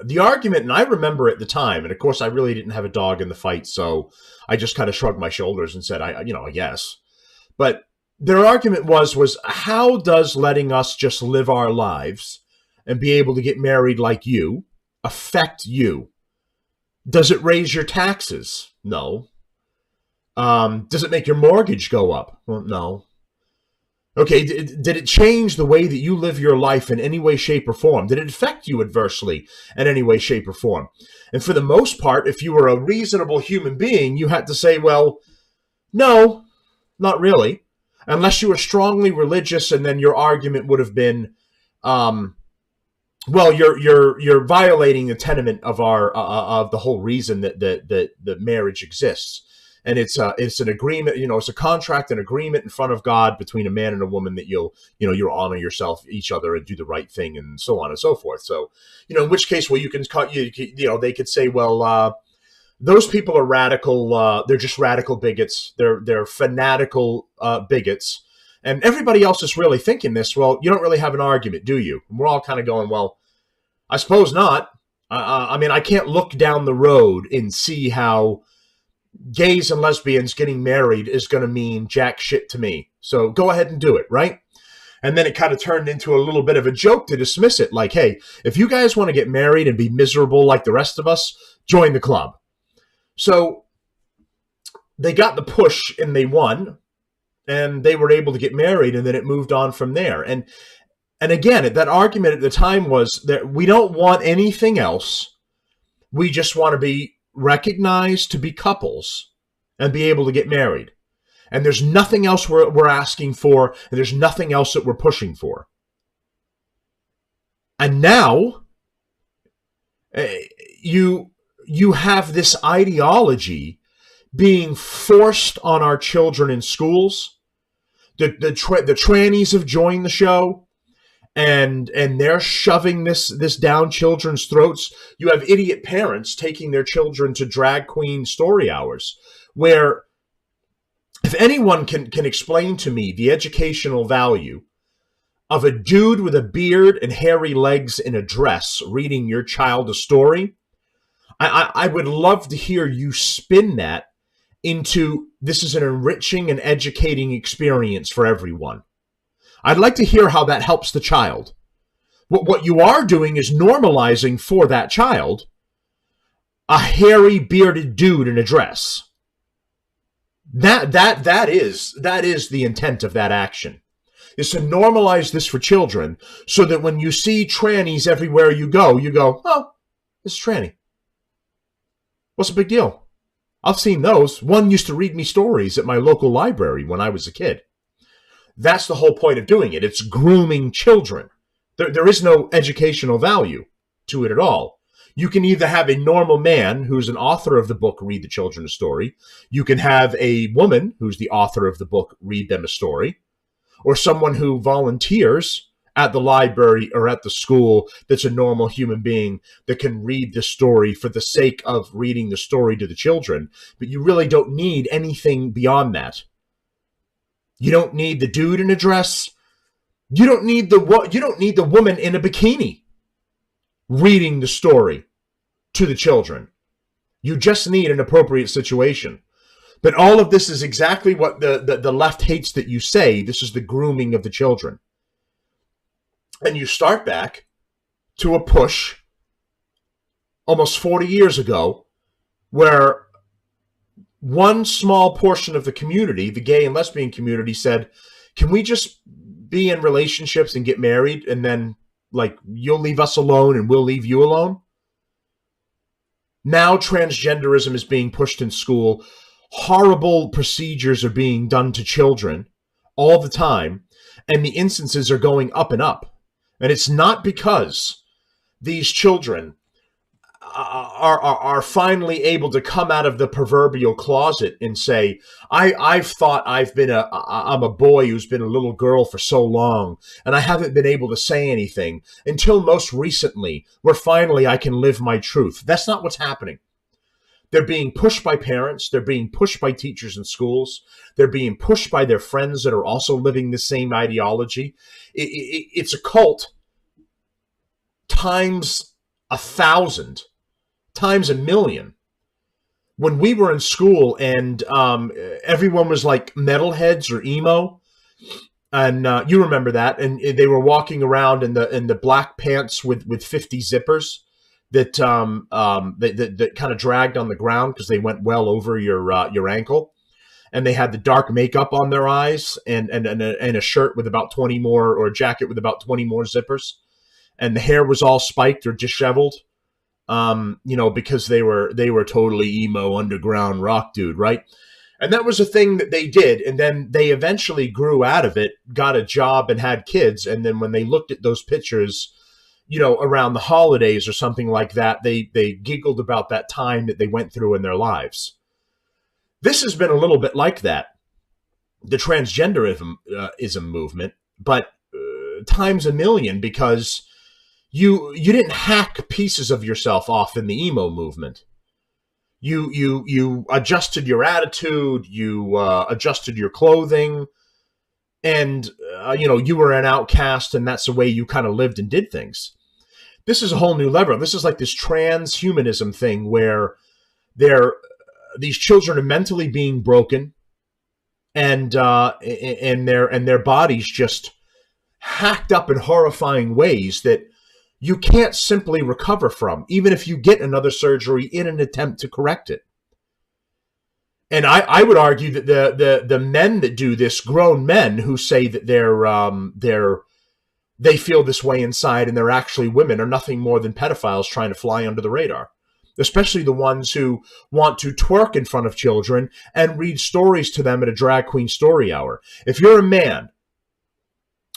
the argument, and I remember at the time, and of course I really didn't have a dog in the fight, so I just kind of shrugged my shoulders and said, I guess. But their argument was how does letting us just live our lives and be able to get married like you affect you? Does it raise your taxes? No. Does it make your mortgage go up? Well, no. Okay, did it change the way that you live your life in any way, shape, or form? Did it affect you adversely in any way, shape, or form? And for the most part, if you were a reasonable human being, you had to say, well, no, not really. Unless you were strongly religious, and then your argument would have been, well, you're violating the tenement of of the whole reason that marriage exists. And it's an agreement, it's a contract, an agreement in front of God between a man and a woman that you'll honor each other and do the right thing, and so on and so forth. So, in which case, well, they could say, well, Those people are radical. They're just radical bigots. They're fanatical bigots. And everybody else is really thinking this. Well, you don't really have an argument, do you? And we're all kind of going, well, I suppose not. I mean, I can't look down the road and see how gays and lesbians getting married is going to mean jack shit to me. So go ahead and do it, right? And then it kind of turned into a little bit of a joke to dismiss it. Like, hey, if you guys want to get married and be miserable like the rest of us, join the club. So they got the push and they won. And they were able to get married, and then it moved on from there. And again, that argument at the time was that we don't want anything else. We just want to be recognized to be couples and be able to get married. And there's nothing else we're asking for, and there's nothing else that we're pushing for. And now you have this ideology being forced on our children in schools. The trannies have joined the show, and they're shoving this down children's throats. You have idiot parents taking their children to drag queen story hours, where if anyone can explain to me the educational value of a dude with a beard and hairy legs in a dress reading your child a story, I would love to hear you spin that into this is an enriching and educating experience for everyone. I'd like to hear how that helps the child. What you are doing is normalizing for that child a hairy, bearded dude in a dress. That is the intent of that action, is to normalize this for children so that when you see trannies everywhere you go, oh, it's a tranny. What's the big deal? I've seen those. One used to read me stories at my local library when I was a kid. That's the whole point of doing it. It's grooming children. There is no educational value to it at all. You can either have a normal man who's an author of the book read the children a story. You can have a woman who's the author of the book read them a story. Or someone who volunteers at the library or at the school that's a normal human being that can read the story for the sake of reading the story to the children. But you really don't need anything beyond that. You don't need the dude in a dress. You don't need the woman in a bikini reading the story to the children. You just need an appropriate situation. But all of this is exactly what the left hates that you say. This is the grooming of the children. And you start back to a push almost 40 years ago where one small portion of the community, the gay and lesbian community, said, can we just be in relationships and get married and then, like, you'll leave us alone and we'll leave you alone? Now transgenderism is being pushed in school. Horrible procedures are being done to children all the time, and the instances are going up and up. And it's not because these children are finally able to come out of the proverbial closet and say, I've thought I'm a boy who's been a little girl for so long, and I haven't been able to say anything until most recently, where finally I can live my truth. That's not what's happening. They're being pushed by parents. They're being pushed by teachers in schools. They're being pushed by their friends that are also living the same ideology. It's a cult times 1,000, times 1,000,000. When we were in school and everyone was like metalheads or emo, and you remember that, and they were walking around in the black pants with 50 zippers that that kind of dragged on the ground because they went well over your ankle, and they had the dark makeup on their eyes and a shirt with about 20 more, or a jacket with about 20 more zippers, and the hair was all spiked or disheveled, because they were totally emo underground rock dude, right? And that was a thing that they did, and then they eventually grew out of it, got a job, and had kids, and then when they looked at those pictures, around the holidays or something like that, they giggled about that time that they went through in their lives. This has been a little bit like that, the transgenderism movement, but times 1,000,000, because you didn't hack pieces of yourself off in the emo movement. You adjusted your attitude, you adjusted your clothing, and you were an outcast, and that's the way you kind of lived and did things. This is a whole new level. This is like this transhumanism thing where these children are mentally being broken, and their bodies just hacked up in horrifying ways that you can't simply recover from, even if you get another surgery in an attempt to correct it. And I would argue that the men that do this, grown men who say that they feel this way inside and they're actually women, are nothing more than pedophiles trying to fly under the radar. Especially the ones who want to twerk in front of children and read stories to them at a drag queen story hour. If you're a man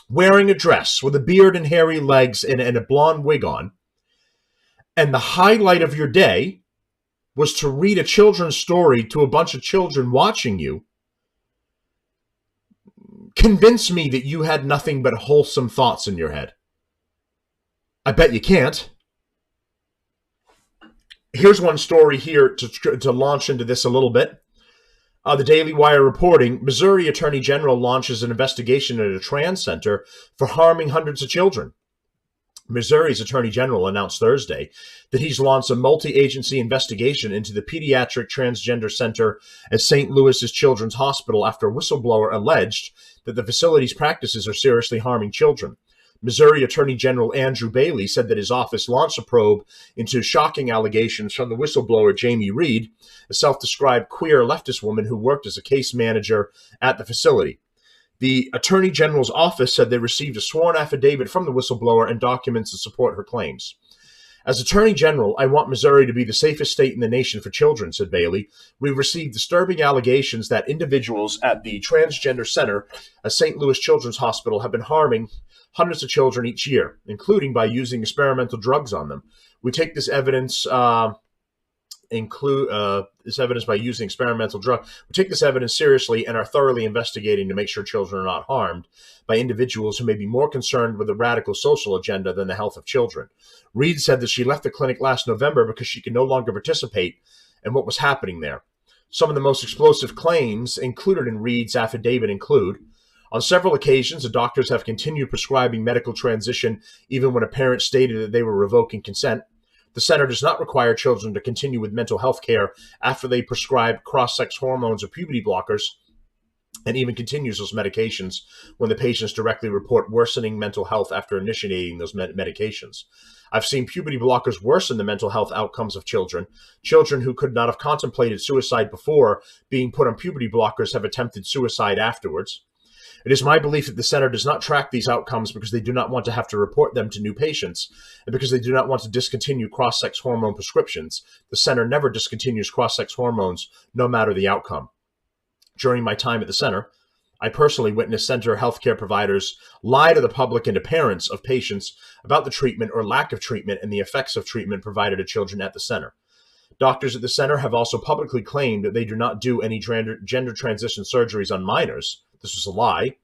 wearing a dress with a beard and hairy legs and a blonde wig on, and the highlight of your day was to read a children's story to a bunch of children watching you, convince me that you had nothing but wholesome thoughts in your head. I bet you can't. Here's one story here to launch into this a little bit. The Daily Wire reporting, Missouri Attorney General launches an investigation at a trans center for harming hundreds of children. Missouri's Attorney General announced Thursday that he's launched a multi-agency investigation into the Pediatric Transgender Center at St. Louis's Children's Hospital after a whistleblower alleged that the facility's practices are seriously harming children. Missouri Attorney General Andrew Bailey said that his office launched a probe into shocking allegations from the whistleblower Jamie Reed, a self-described queer leftist woman who worked as a case manager at the facility. The Attorney General's office said they received a sworn affidavit from the whistleblower and documents to support her claims. As Attorney General, I want Missouri to be the safest state in the nation for children, said Bailey. We've received disturbing allegations that individuals at the Transgender Center at St. Louis Children's Hospital have been harming hundreds of children each year, including by using experimental drugs on them. We take this evidence by using experimental drugs. We take this evidence seriously and are thoroughly investigating to make sure children are not harmed by individuals who may be more concerned with a radical social agenda than the health of children. Reed said that she left the clinic last November because she could no longer participate in what was happening there. Some of the most explosive claims included in Reed's affidavit include, on several occasions, the doctors have continued prescribing medical transition even when a parent stated that they were revoking consent. The center does not require children to continue with mental health care after they prescribe cross-sex hormones or puberty blockers, and even continues those medications when the patients directly report worsening mental health after initiating those medications. I've seen puberty blockers worsen the mental health outcomes of children. Children who could not have contemplated suicide before being put on puberty blockers have attempted suicide afterwards. It is my belief that the center does not track these outcomes because they do not want to have to report them to new patients and because they do not want to discontinue cross-sex hormone prescriptions. The center never discontinues cross-sex hormones, no matter the outcome. During my time at the center, I personally witnessed center healthcare providers lie to the public and to parents of patients about the treatment or lack of treatment and the effects of treatment provided to children at the center. Doctors at the center have also publicly claimed that they do not do any gender transition surgeries on minors. This was a lie.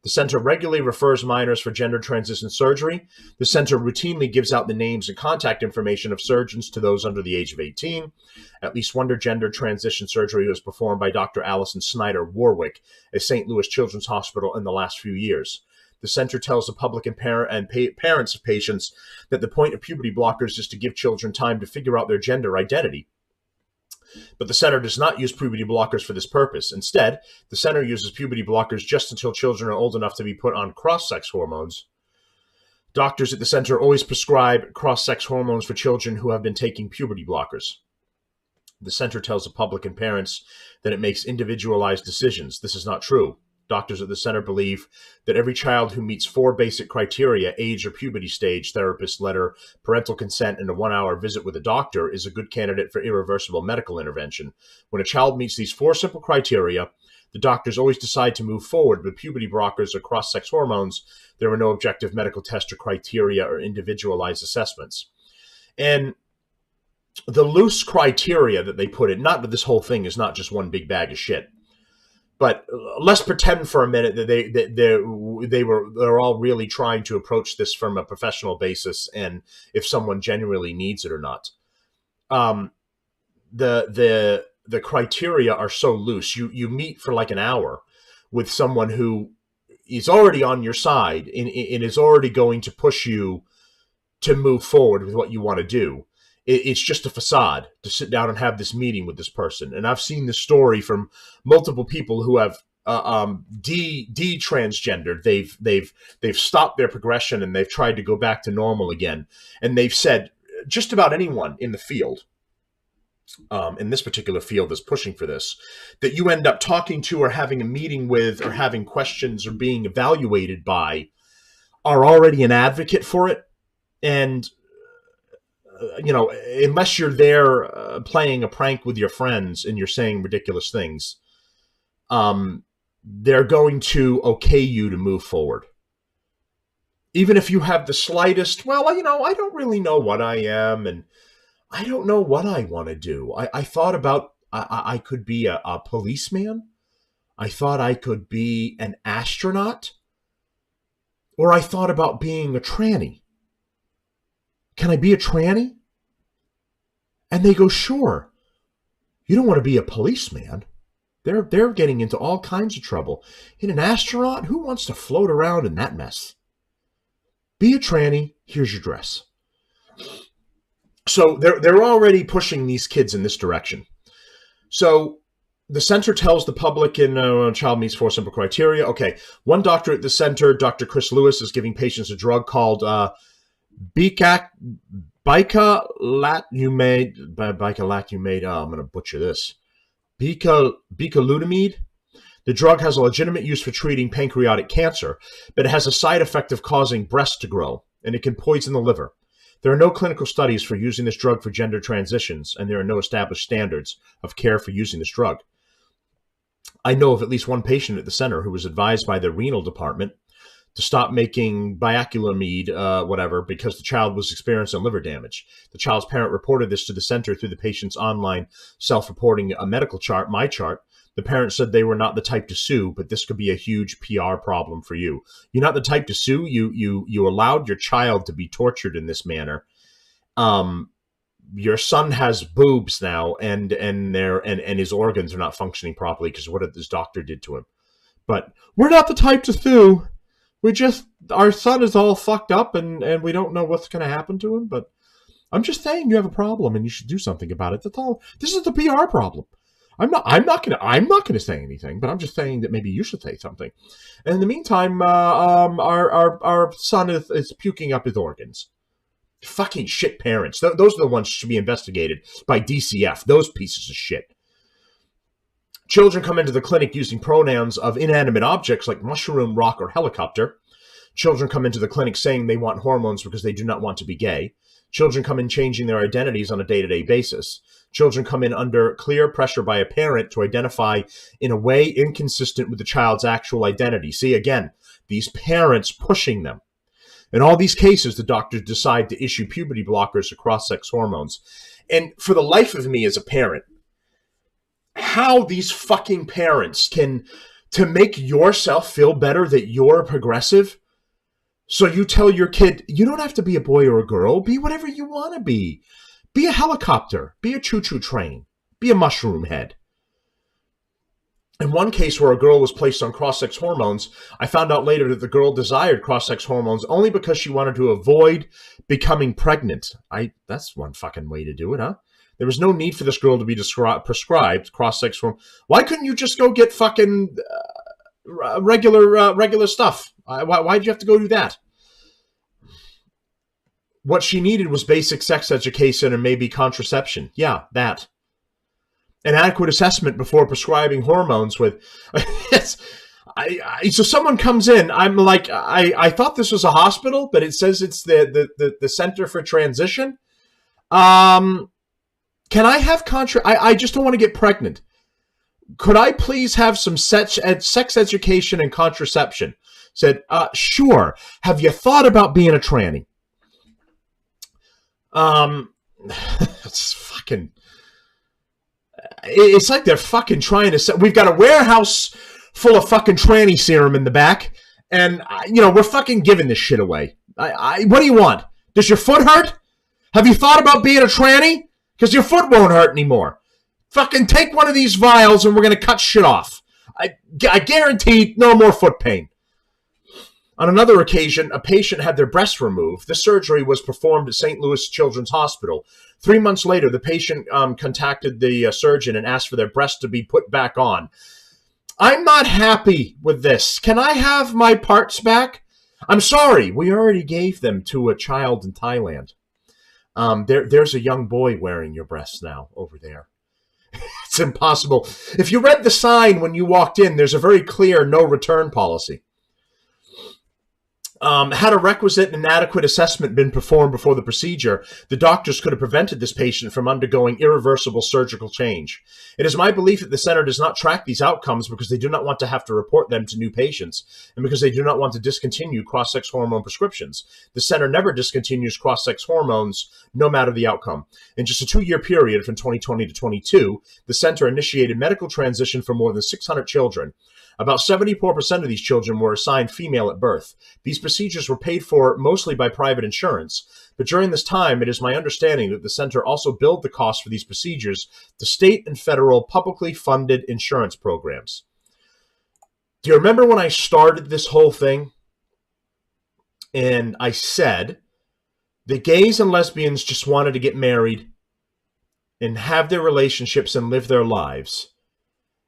The center regularly refers minors for gender transition surgery. The center routinely gives out the names and contact information of surgeons to those under the age of 18. At least one gender transition surgery was performed by Dr. Allison Snyder Warwick at St. Louis Children's Hospital in the last few years. The center tells the public and parents of patients that the point of puberty blockers is to give children time to figure out their gender identity. But the center does not use puberty blockers for this purpose. Instead, the center uses puberty blockers just until children are old enough to be put on cross-sex hormones. Doctors at the center always prescribe cross-sex hormones for children who have been taking puberty blockers. The center tells the public and parents that it makes individualized decisions. This is not true. Doctors at the center believe that every child who meets 4 basic criteria, age or puberty stage, therapist letter, parental consent, and a 1-hour visit with a doctor, is a good candidate for irreversible medical intervention. When a child meets these 4 simple criteria, the doctors always decide to move forward with puberty blockers or cross-sex hormones. There are no objective medical tests or criteria or individualized assessments. And the loose criteria that they put in, not that this whole thing is not just one big bag of shit, but let's pretend for a minute that they're all really trying to approach this from a professional basis, and if someone genuinely needs it or not. the criteria are so loose. You meet for like an hour with someone who is already on your side and is already going to push you to move forward with what you want to do. It's just a facade to sit down and have this meeting with this person. And I've seen this story from multiple people who have transgendered. They've stopped their progression and they've tried to go back to normal again. And they've said just about anyone in the field, in this particular field that's pushing for this, that you end up talking to or having a meeting with or having questions or being evaluated by are already an advocate for it. And, unless you're there playing a prank with your friends and you're saying ridiculous things, they're going to okay you to move forward. Even if you have the slightest, well, I don't really know what I am and I don't know what I want to do. I thought about, I could be a policeman. I thought I could be an astronaut. Or I thought about being a tranny. Can I be a tranny? And they go, sure. You don't want to be a policeman. They're getting into all kinds of trouble. In an astronaut, who wants to float around in that mess? Be a tranny. Here's your dress. So they're already pushing these kids in this direction. So the center tells the public in child meets 4 simple criteria. Okay, one doctor at the center, Dr. Chris Lewis, is giving patients a drug called bicalutamide. I'm going to butcher this. Bicalutamide. The drug has a legitimate use for treating pancreatic cancer, but it has a side effect of causing breasts to grow, and it can poison the liver. There are no clinical studies for using this drug for gender transitions, and there are no established standards of care for using this drug. I know of at least one patient at the center who was advised by the renal department to stop making biaculamide, because the child was experiencing liver damage. The child's parent reported this to the center through the patient's online self-reporting a medical chart, my chart. The parent said they were not the type to sue, but this could be a huge PR problem for you. You're not the type to sue. You allowed your child to be tortured in this manner. Your son has boobs now, and his organs are not functioning properly because of what this doctor did to him. But we're not the type to sue. Our son is all fucked up, and we don't know what's going to happen to him. But I'm just saying you have a problem, and you should do something about it. That's all. This is the PR problem. I'm not gonna say anything, but I'm just saying that maybe you should say something. And in the meantime, our son is puking up his organs. Fucking shit parents. Those are the ones who should be investigated by DCF. Those pieces of shit. Children come into the clinic using pronouns of inanimate objects like mushroom, rock, or helicopter. Children come into the clinic saying they want hormones because they do not want to be gay. Children come in changing their identities on a day-to-day basis. Children come in under clear pressure by a parent to identify in a way inconsistent with the child's actual identity. See, again, these parents pushing them. In all these cases, the doctors decide to issue puberty blockers or cross-sex hormones. And for the life of me as a parent, how these fucking parents can, to make yourself feel better that you're progressive, so you tell your kid, you don't have to be a boy or a girl, be whatever you want to be. Be a helicopter, be a choo-choo train, be a mushroom head. In one case where a girl was placed on cross-sex hormones, I found out later that the girl desired cross-sex hormones only because she wanted to avoid becoming pregnant. That's one fucking way to do it, huh? There was no need for this girl to be prescribed cross-sex hormones. Why couldn't you just go get fucking regular stuff? Why'd you have to go do that? What she needed was basic sex education and maybe contraception. Yeah, that. An adequate assessment before prescribing hormones with... So someone comes in, I'm like, I thought this was a hospital, but it says it's the Center for Transition. Can I have I just don't want to get pregnant. Could I please have some sex education and contraception? Said, sure. Have you thought about being a tranny? It's fucking... It's like they're fucking trying to set... We've got a warehouse full of fucking tranny serum in the back, and, we're fucking giving this shit away. What do you want? Does your foot hurt? Have you thought about being a tranny? Because your foot won't hurt anymore. Fucking take one of these vials and we're going to cut shit off. I guarantee no more foot pain. On another occasion, a patient had their breast removed. The surgery was performed at St. Louis Children's Hospital. 3 months later, the patient contacted the surgeon and asked for their breast to be put back on. I'm not happy with this. Can I have my parts back? I'm sorry. We already gave them to a child in Thailand. There's a young boy wearing your breasts now over there. It's impossible. If you read the sign when you walked in, there's a very clear no return policy. Had a requisite and adequate assessment been performed before the procedure, the doctors could have prevented this patient from undergoing irreversible surgical change. It is my belief that the center does not track these outcomes because they do not want to have to report them to new patients and because they do not want to discontinue cross-sex hormone prescriptions. The center never discontinues cross-sex hormones, no matter the outcome. In just a 2-year period from 2020 to 22, the center initiated medical transition for more than 600 children. About 74% of these children were assigned female at birth. These procedures were paid for mostly by private insurance, but during this time, it is my understanding that the center also billed the cost for these procedures to state and federal publicly funded insurance programs. Do you remember when I started this whole thing? And I said that gays and lesbians just wanted to get married and have their relationships and live their lives.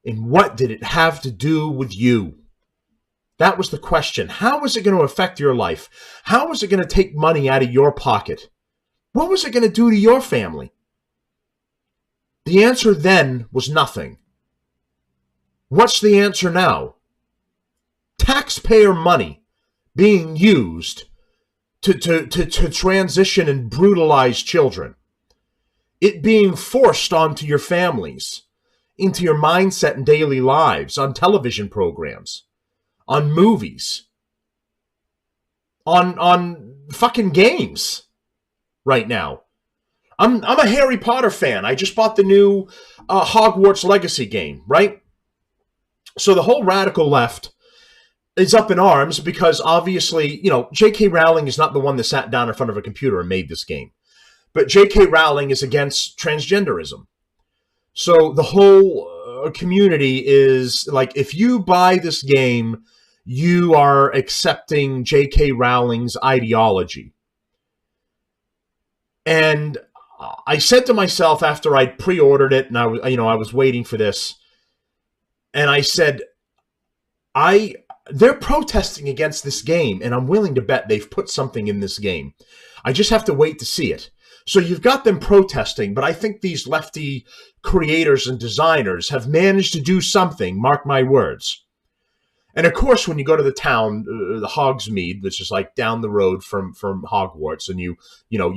And what did it have to do with you? That was the question. How was it going to affect your life? How was it going to take money out of your pocket? What was it going to do to your family? The answer then was nothing. What's the answer now? Taxpayer money being used to transition and brutalize children. It being forced onto your families, into your mindset and daily lives, on television programs, on movies, on fucking games right now. I'm a Harry Potter fan. I just bought the new Hogwarts Legacy game, right? So the whole radical left is up in arms because obviously, you know, J.K. Rowling is not the one that sat down in front of a computer and made this game. But J.K. Rowling is against transgenderism. So the whole community is like, if you buy this game, you are accepting J.K. Rowling's ideology. And I said to myself after I pre-ordered it, and I was waiting for this, and I said, they're protesting against this game, and I'm willing to bet they've put something in this game. I just have to wait to see it. So you've got them protesting, but I think these lefty creators and designers have managed to do something, mark my words. And of course, when you go to the town, the Hogsmeade, which is like down the road from Hogwarts, and you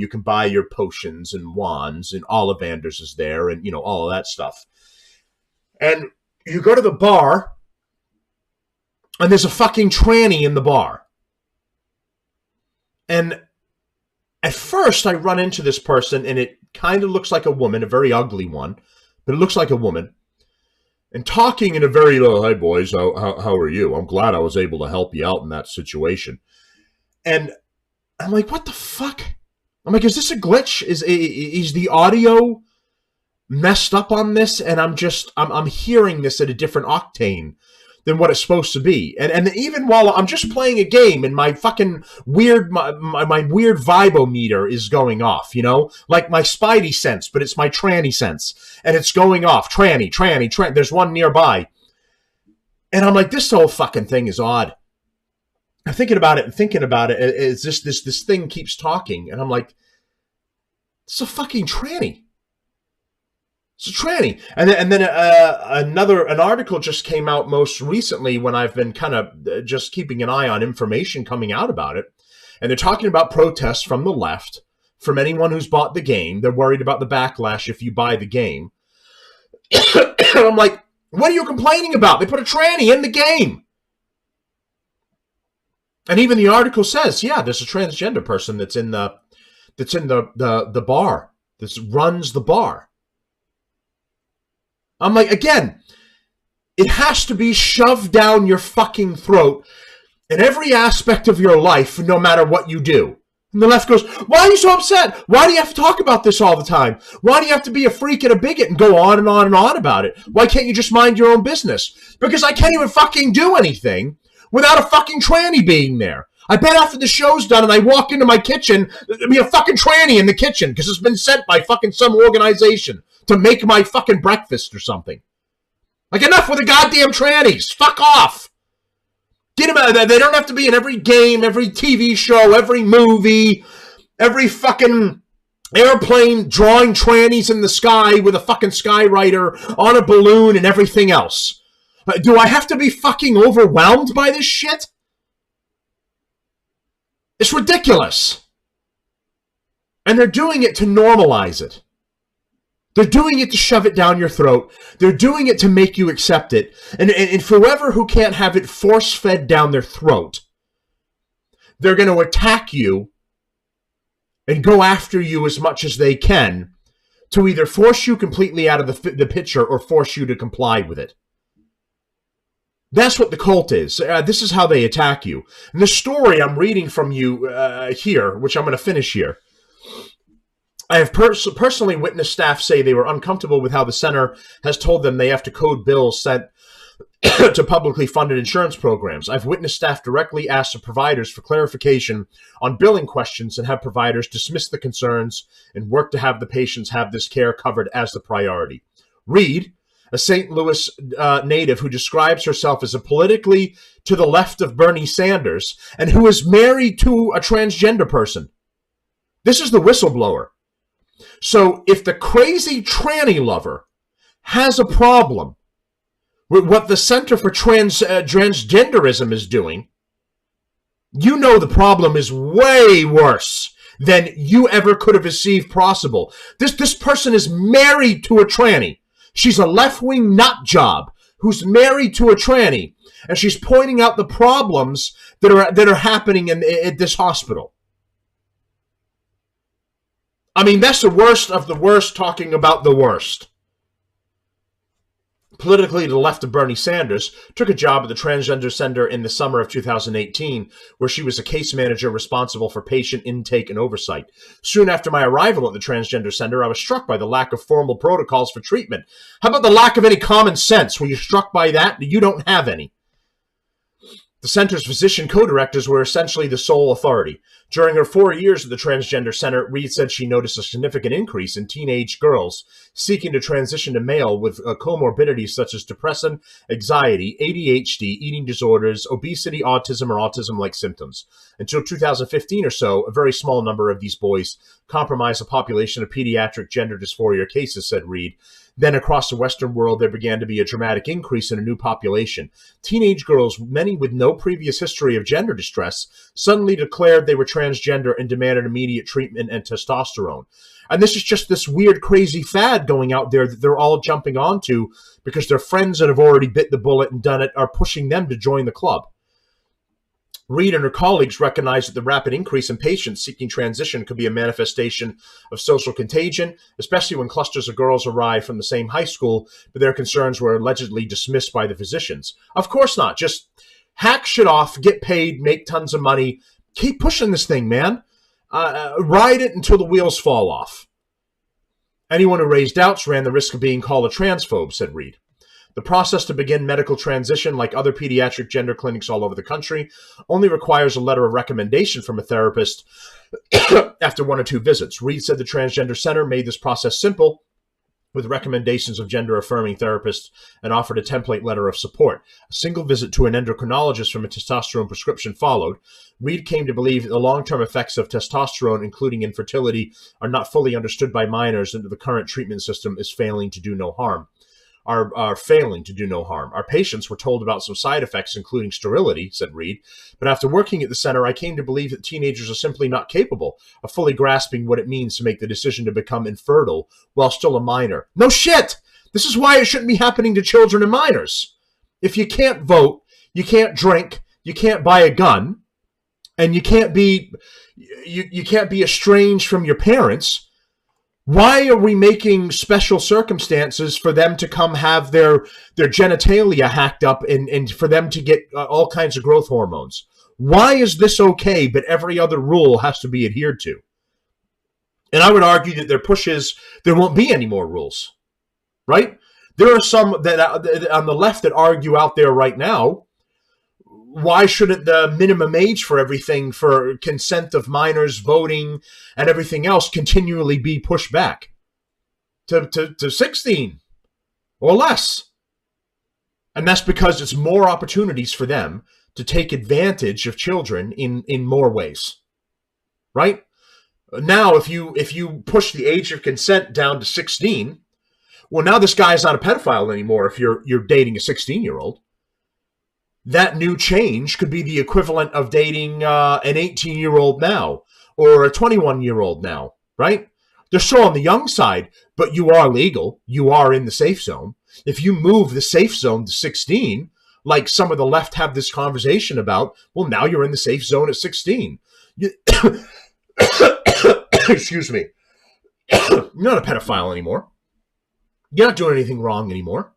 can buy your potions and wands, and Ollivander's is there, and all of that stuff. And you go to the bar, and there's a fucking tranny in the bar. And at first, I run into this person, and it kind of looks like a woman, a very ugly one, but it looks like a woman. And talking in a very low, "Hi, boys, how are you? I'm glad I was able to help you out in that situation." And I'm like, what the fuck? I'm like, is this a glitch? Is the audio messed up on this? And I'm hearing this at a different octane than what it's supposed to be. And even while I'm just playing a game and my fucking weird, my weird vibometer is going off, like my spidey sense, but it's my tranny sense. And it's going off. Tranny. There's one nearby. And I'm like, this whole fucking thing is odd. I'm thinking about it, is this thing keeps talking. And I'm like, it's a fucking tranny. It's a tranny. And then an article just came out most recently when I've been kind of just keeping an eye on information coming out about it. And they're talking about protests from the left, from anyone who's bought the game. They're worried about the backlash if you buy the game. And I'm like, what are you complaining about? They put a tranny in the game. And even the article says, yeah, there's a transgender person that's in the bar, that runs the bar. I'm like, again, it has to be shoved down your fucking throat in every aspect of your life, no matter what you do. And the left goes, why are you so upset? Why do you have to talk about this all the time? Why do you have to be a freak and a bigot and go on and on and on about it? Why can't you just mind your own business? Because I can't even fucking do anything without a fucking tranny being there. I bet after the show's done and I walk into my kitchen, there'll be a fucking tranny in the kitchen because it's been sent by fucking some organization to make my fucking breakfast or something. Like, enough with the goddamn trannies. Fuck off. Get them out of there. They don't have to be in every game, every TV show, every movie, every fucking airplane drawing trannies in the sky with a fucking skywriter on a balloon and everything else. Do I have to be fucking overwhelmed by this shit? It's ridiculous. And they're doing it to normalize it. They're doing it to shove it down your throat. They're doing it to make you accept it. And for whoever who can't have it force-fed down their throat, they're going to attack you and go after you as much as they can to either force you completely out of the picture or force you to comply with it. That's what the cult is. This is how they attack you. And the story I'm reading from you here, which I'm going to finish here, I have personally witnessed staff say they were uncomfortable with how the center has told them they have to code bills sent to publicly funded insurance programs. I've witnessed staff directly ask the providers for clarification on billing questions and have providers dismiss the concerns and work to have the patients have this care covered as the priority. Reed, a St. Louis native who describes herself as a politically to the left of Bernie Sanders and who is married to a transgender person. This is the whistleblower. So if the crazy tranny lover has a problem with what the Center for Transgenderism is doing, you know the problem is way worse than you ever could have perceived possible. This person is married to a tranny. She's a left-wing nut job who's married to a tranny, and she's pointing out the problems that are happening at this hospital. I mean, that's the worst of the worst talking about the worst. Politically to the left of Bernie Sanders, took a job at the Transgender Center in the summer of 2018, where she was a case manager responsible for patient intake and oversight. Soon after my arrival at the Transgender Center, I was struck by the lack of formal protocols for treatment. How about the lack of any common sense? Were you struck by that? You don't have any. The center's physician co-directors were essentially the sole authority. During her 4 years at the Transgender Center, Reed said she noticed a significant increase in teenage girls seeking to transition to male with comorbidities such as depression, anxiety, ADHD, eating disorders, obesity, autism, or autism-like symptoms. Until 2015 or so, a very small number of these boys comprised a population of pediatric gender dysphoria cases, said Reed. Then across the Western world, there began to be a dramatic increase in a new population. Teenage girls, many with no previous history of gender distress, suddenly declared they were transgender and demanded immediate treatment and testosterone. And this is just this weird, crazy fad going out there that they're all jumping onto because their friends that have already bit the bullet and done it are pushing them to join the club. Reed and her colleagues recognized that the rapid increase in patients seeking transition could be a manifestation of social contagion, especially when clusters of girls arrive from the same high school, but their concerns were allegedly dismissed by the physicians. Of course not. Just hack shit off, get paid, make tons of money. Keep pushing this thing, man. Ride it until the wheels fall off. Anyone who raised doubts ran the risk of being called a transphobe, said Reed. The process to begin medical transition, like other pediatric gender clinics all over the country, only requires a letter of recommendation from a therapist after 1 or 2 visits. Reed said the Transgender Center made this process simple with recommendations of gender-affirming therapists and offered a template letter of support. A single visit to an endocrinologist from a testosterone prescription followed. Reed came to believe that the long-term effects of testosterone, including infertility, are not fully understood by minors and that the current treatment system is failing to do no harm. Are failing to do no harm. Our patients were told about some side effects, including sterility, said Reed. But after working at the center, I came to believe that teenagers are simply not capable of fully grasping what it means to make the decision to become infertile while still a minor. No shit! This is why it shouldn't be happening to children and minors. If you can't vote, you can't drink, you can't buy a gun, and you can't be estranged from your parents, why are we making special circumstances for them to come have their genitalia hacked up and for them to get all kinds of growth hormones? Why is this okay, but every other rule has to be adhered to? And I would argue that their push is there won't be any more rules, right? There are some that on the left that argue out there right now, why shouldn't the minimum age for everything, for consent of minors, voting, and everything else continually be pushed back to 16 or less? And that's because it's more opportunities for them to take advantage of children in more ways, right? Now, if you push the age of consent down to 16, well, now this guy is not a pedophile anymore if you're dating a 16-year-old. That new change could be the equivalent of dating an 18-year-old now or a 21-year-old now, right? They're still on the young side, but you are legal. You are in the safe zone. If you move the safe zone to 16, like some of the left have this conversation about, well, now you're in the safe zone at 16. Excuse me. You're not a pedophile anymore. You're not doing anything wrong anymore.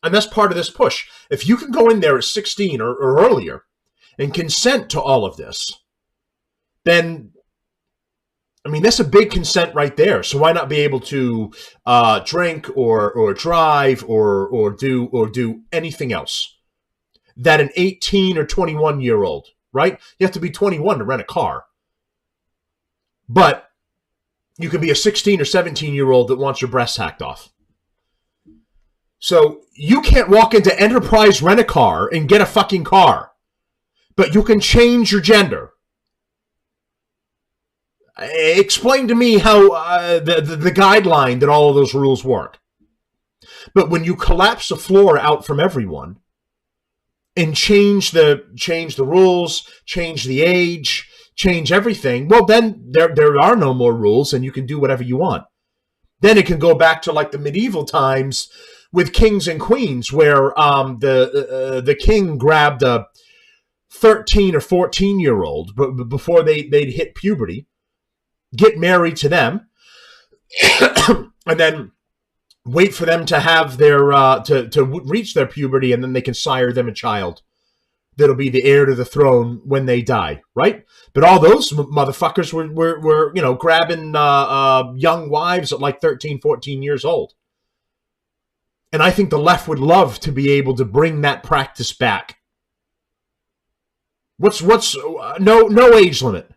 And that's part of this push. If you can go in there at 16 or earlier and consent to all of this, then, I mean, that's a big consent right there. So why not be able to drink or drive or do anything else that an 18 or 21-year-old, right? You have to be 21 to rent a car. But you could be a 16 or 17-year-old that wants your breasts hacked off. So you can't walk into Enterprise Rent-A-Car and get a fucking car, but you can change your gender. Explain to me how the guideline that all of those rules work. But when you collapse the floor out from everyone and change the rules, change the age, change everything, well, then there are no more rules and you can do whatever you want. Then it can go back to like the medieval times with kings and queens, where the king grabbed a 13 or 14-year-old before they'd hit puberty, get married to them, and then wait for them to have their to reach their puberty, and then they can sire them a child that'll be the heir to the throne when they die, right? But all those motherfuckers were grabbing young wives at like 13, 14 years old. And I think the left would love to be able to bring that practice back. What's no age limit.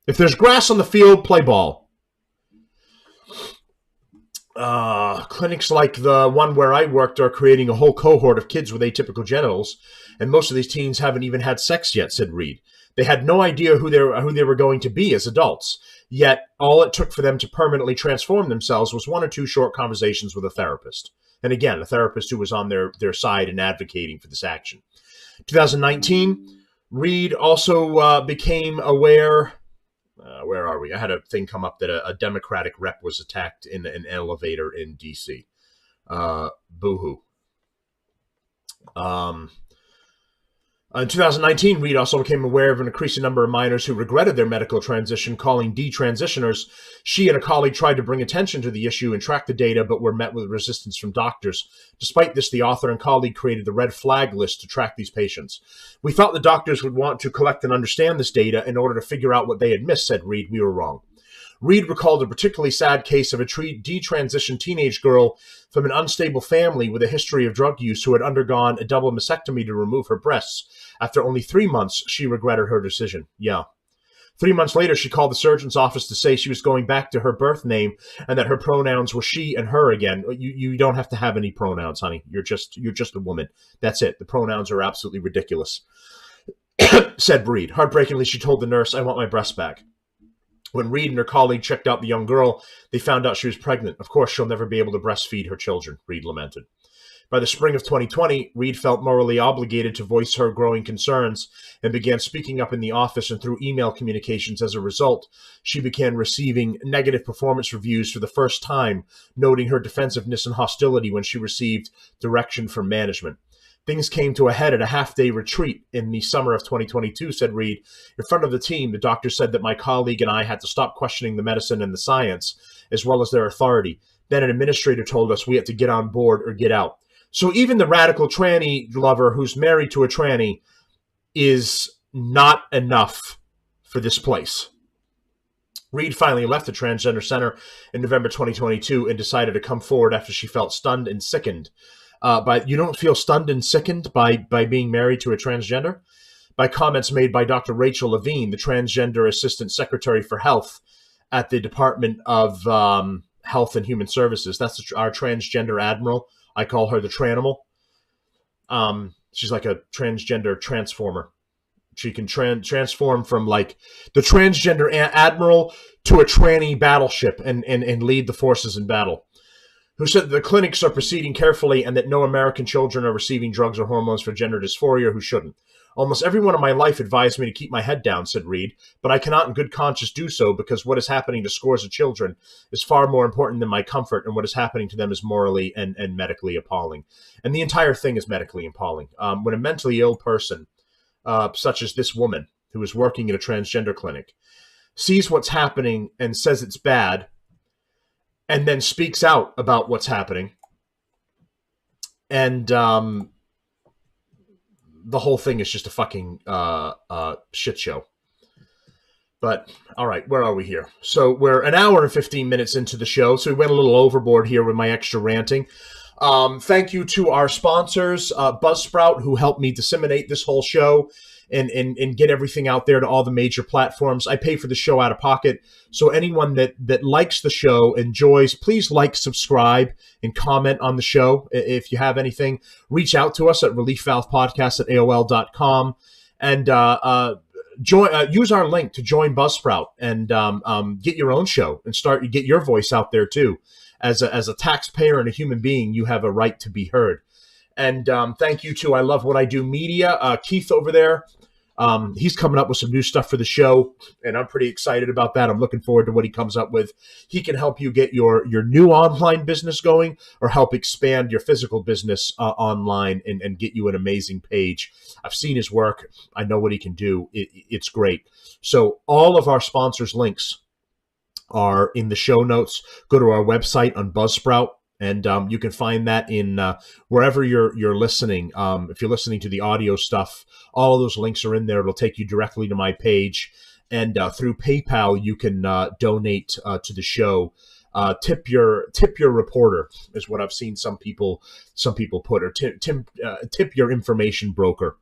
If there's grass on the field, play ball. Clinics like the one where I worked are creating a whole cohort of kids with atypical genitals, and most of these teens haven't even had sex yet, said Reed. They had no idea who they were going to be as adults, yet all it took for them to permanently transform themselves was one or two short conversations with a therapist. And again, a therapist who was on their side and advocating for this action. 2019, Reed also became aware... where are we? I had a thing come up that a Democratic rep was attacked in an elevator in D.C. Boo-hoo. In 2019, Reed also became aware of an increasing number of minors who regretted their medical transition, calling detransitioners. She and a colleague tried to bring attention to the issue and track the data, but were met with resistance from doctors. Despite this, the author and colleague created the red flag list to track these patients. We thought the doctors would want to collect and understand this data in order to figure out what they had missed, said Reed. We were wrong. Reed recalled a particularly sad case of a detransitioned teenage girl from an unstable family with a history of drug use who had undergone a double mastectomy to remove her breasts. After only 3 months, she regretted her decision. Yeah. 3 months later, she called the surgeon's office to say she was going back to her birth name and that her pronouns were she and her again. You don't have to have any pronouns, honey. You're just a woman. That's it. The pronouns are absolutely ridiculous, said Reed. Heartbreakingly, she told the nurse, "I want my breasts back." When Reed and her colleague checked out the young girl, they found out she was pregnant. Of course, she'll never be able to breastfeed her children, Reed lamented. By the spring of 2020, Reed felt morally obligated to voice her growing concerns and began speaking up in the office and through email communications. As a result, she began receiving negative performance reviews for the first time, noting her defensiveness and hostility when she received direction from management. Things came to a head at a half-day retreat in the summer of 2022, said Reed. In front of the team, the doctor said that my colleague and I had to stop questioning the medicine and the science, as well as their authority. Then an administrator told us we had to get on board or get out. So even the radical tranny lover who's married to a tranny is not enough for this place. Reed finally left the transgender center in November 2022 and decided to come forward after she felt stunned and sickened. But you don't feel stunned and sickened by being married to a transgender? By comments made by Dr. Rachel Levine, the transgender assistant secretary for health at the Department of Health and Human Services. That's our transgender admiral. I call her the Tranimal. She's like a transgender transformer. She can transform from like the transgender admiral to a tranny battleship and lead the forces in battle. Who said that the clinics are proceeding carefully and that no American children are receiving drugs or hormones for gender dysphoria who shouldn't. Almost everyone in my life advised me to keep my head down, said Reed, but I cannot in good conscience do so because what is happening to scores of children is far more important than my comfort, and what is happening to them is morally and medically appalling. And the entire thing is medically appalling. When a mentally ill person, such as this woman who is working at a transgender clinic, sees what's happening and says it's bad, and then speaks out about what's happening, and the whole thing is just a fucking shit show. But, all right, where are we here? So we're an hour and 15 minutes into the show, so we went a little overboard here with my extra ranting. Thank you to our sponsors, Buzzsprout, who helped me disseminate this whole show and get everything out there to all the major platforms. I pay for the show out of pocket, so anyone that likes the show, enjoys, please like, subscribe, and comment on the show. If you have anything, reach out to us at reliefvalvepodcast@aol.com and use our link to join Buzzsprout and get your own show and get your voice out there too. As a taxpayer and a human being, you have a right to be heard. And thank you to I Love What I Do Media, Keith over there. He's coming up with some new stuff for the show, and I'm pretty excited about that. I'm looking forward to what he comes up with. He can help you get your new online business going or help expand your physical business online and get you an amazing page. I've seen his work. I know what he can do. It's great. So all of our sponsors' links are in the show notes. Go to our website on Buzzsprout, and you can find that in wherever you're listening. If you're listening to the audio stuff, all of those links are in there. It'll take you directly to my page. And through PayPal, you can donate to the show. Tip your reporter is what I've seen some people put, or tip your information broker.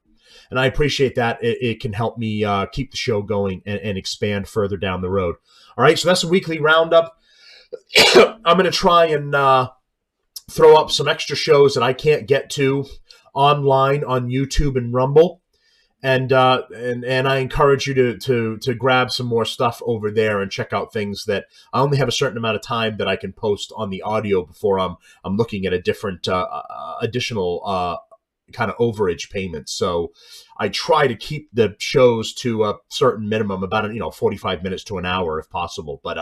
And I appreciate that. It can help me keep the show going and expand further down the road. All right, so that's a weekly roundup. I'm going to try and throw up some extra shows that I can't get to online on YouTube and Rumble, and I encourage you to grab some more stuff over there and check out things that I only have a certain amount of time that I can post on the audio before I'm looking at a different additional kind of overage payments. So I try to keep the shows to a certain minimum, about 45 minutes to an hour if possible. But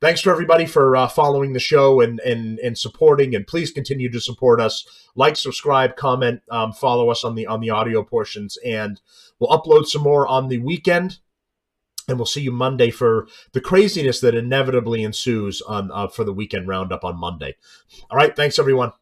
thanks to everybody for following the show and supporting, and please continue to support us. Like, subscribe, comment, follow us on the audio portions, and we'll upload some more on the weekend. And we'll see you Monday for the craziness that inevitably ensues on for the weekend roundup on Monday. All right, thanks everyone.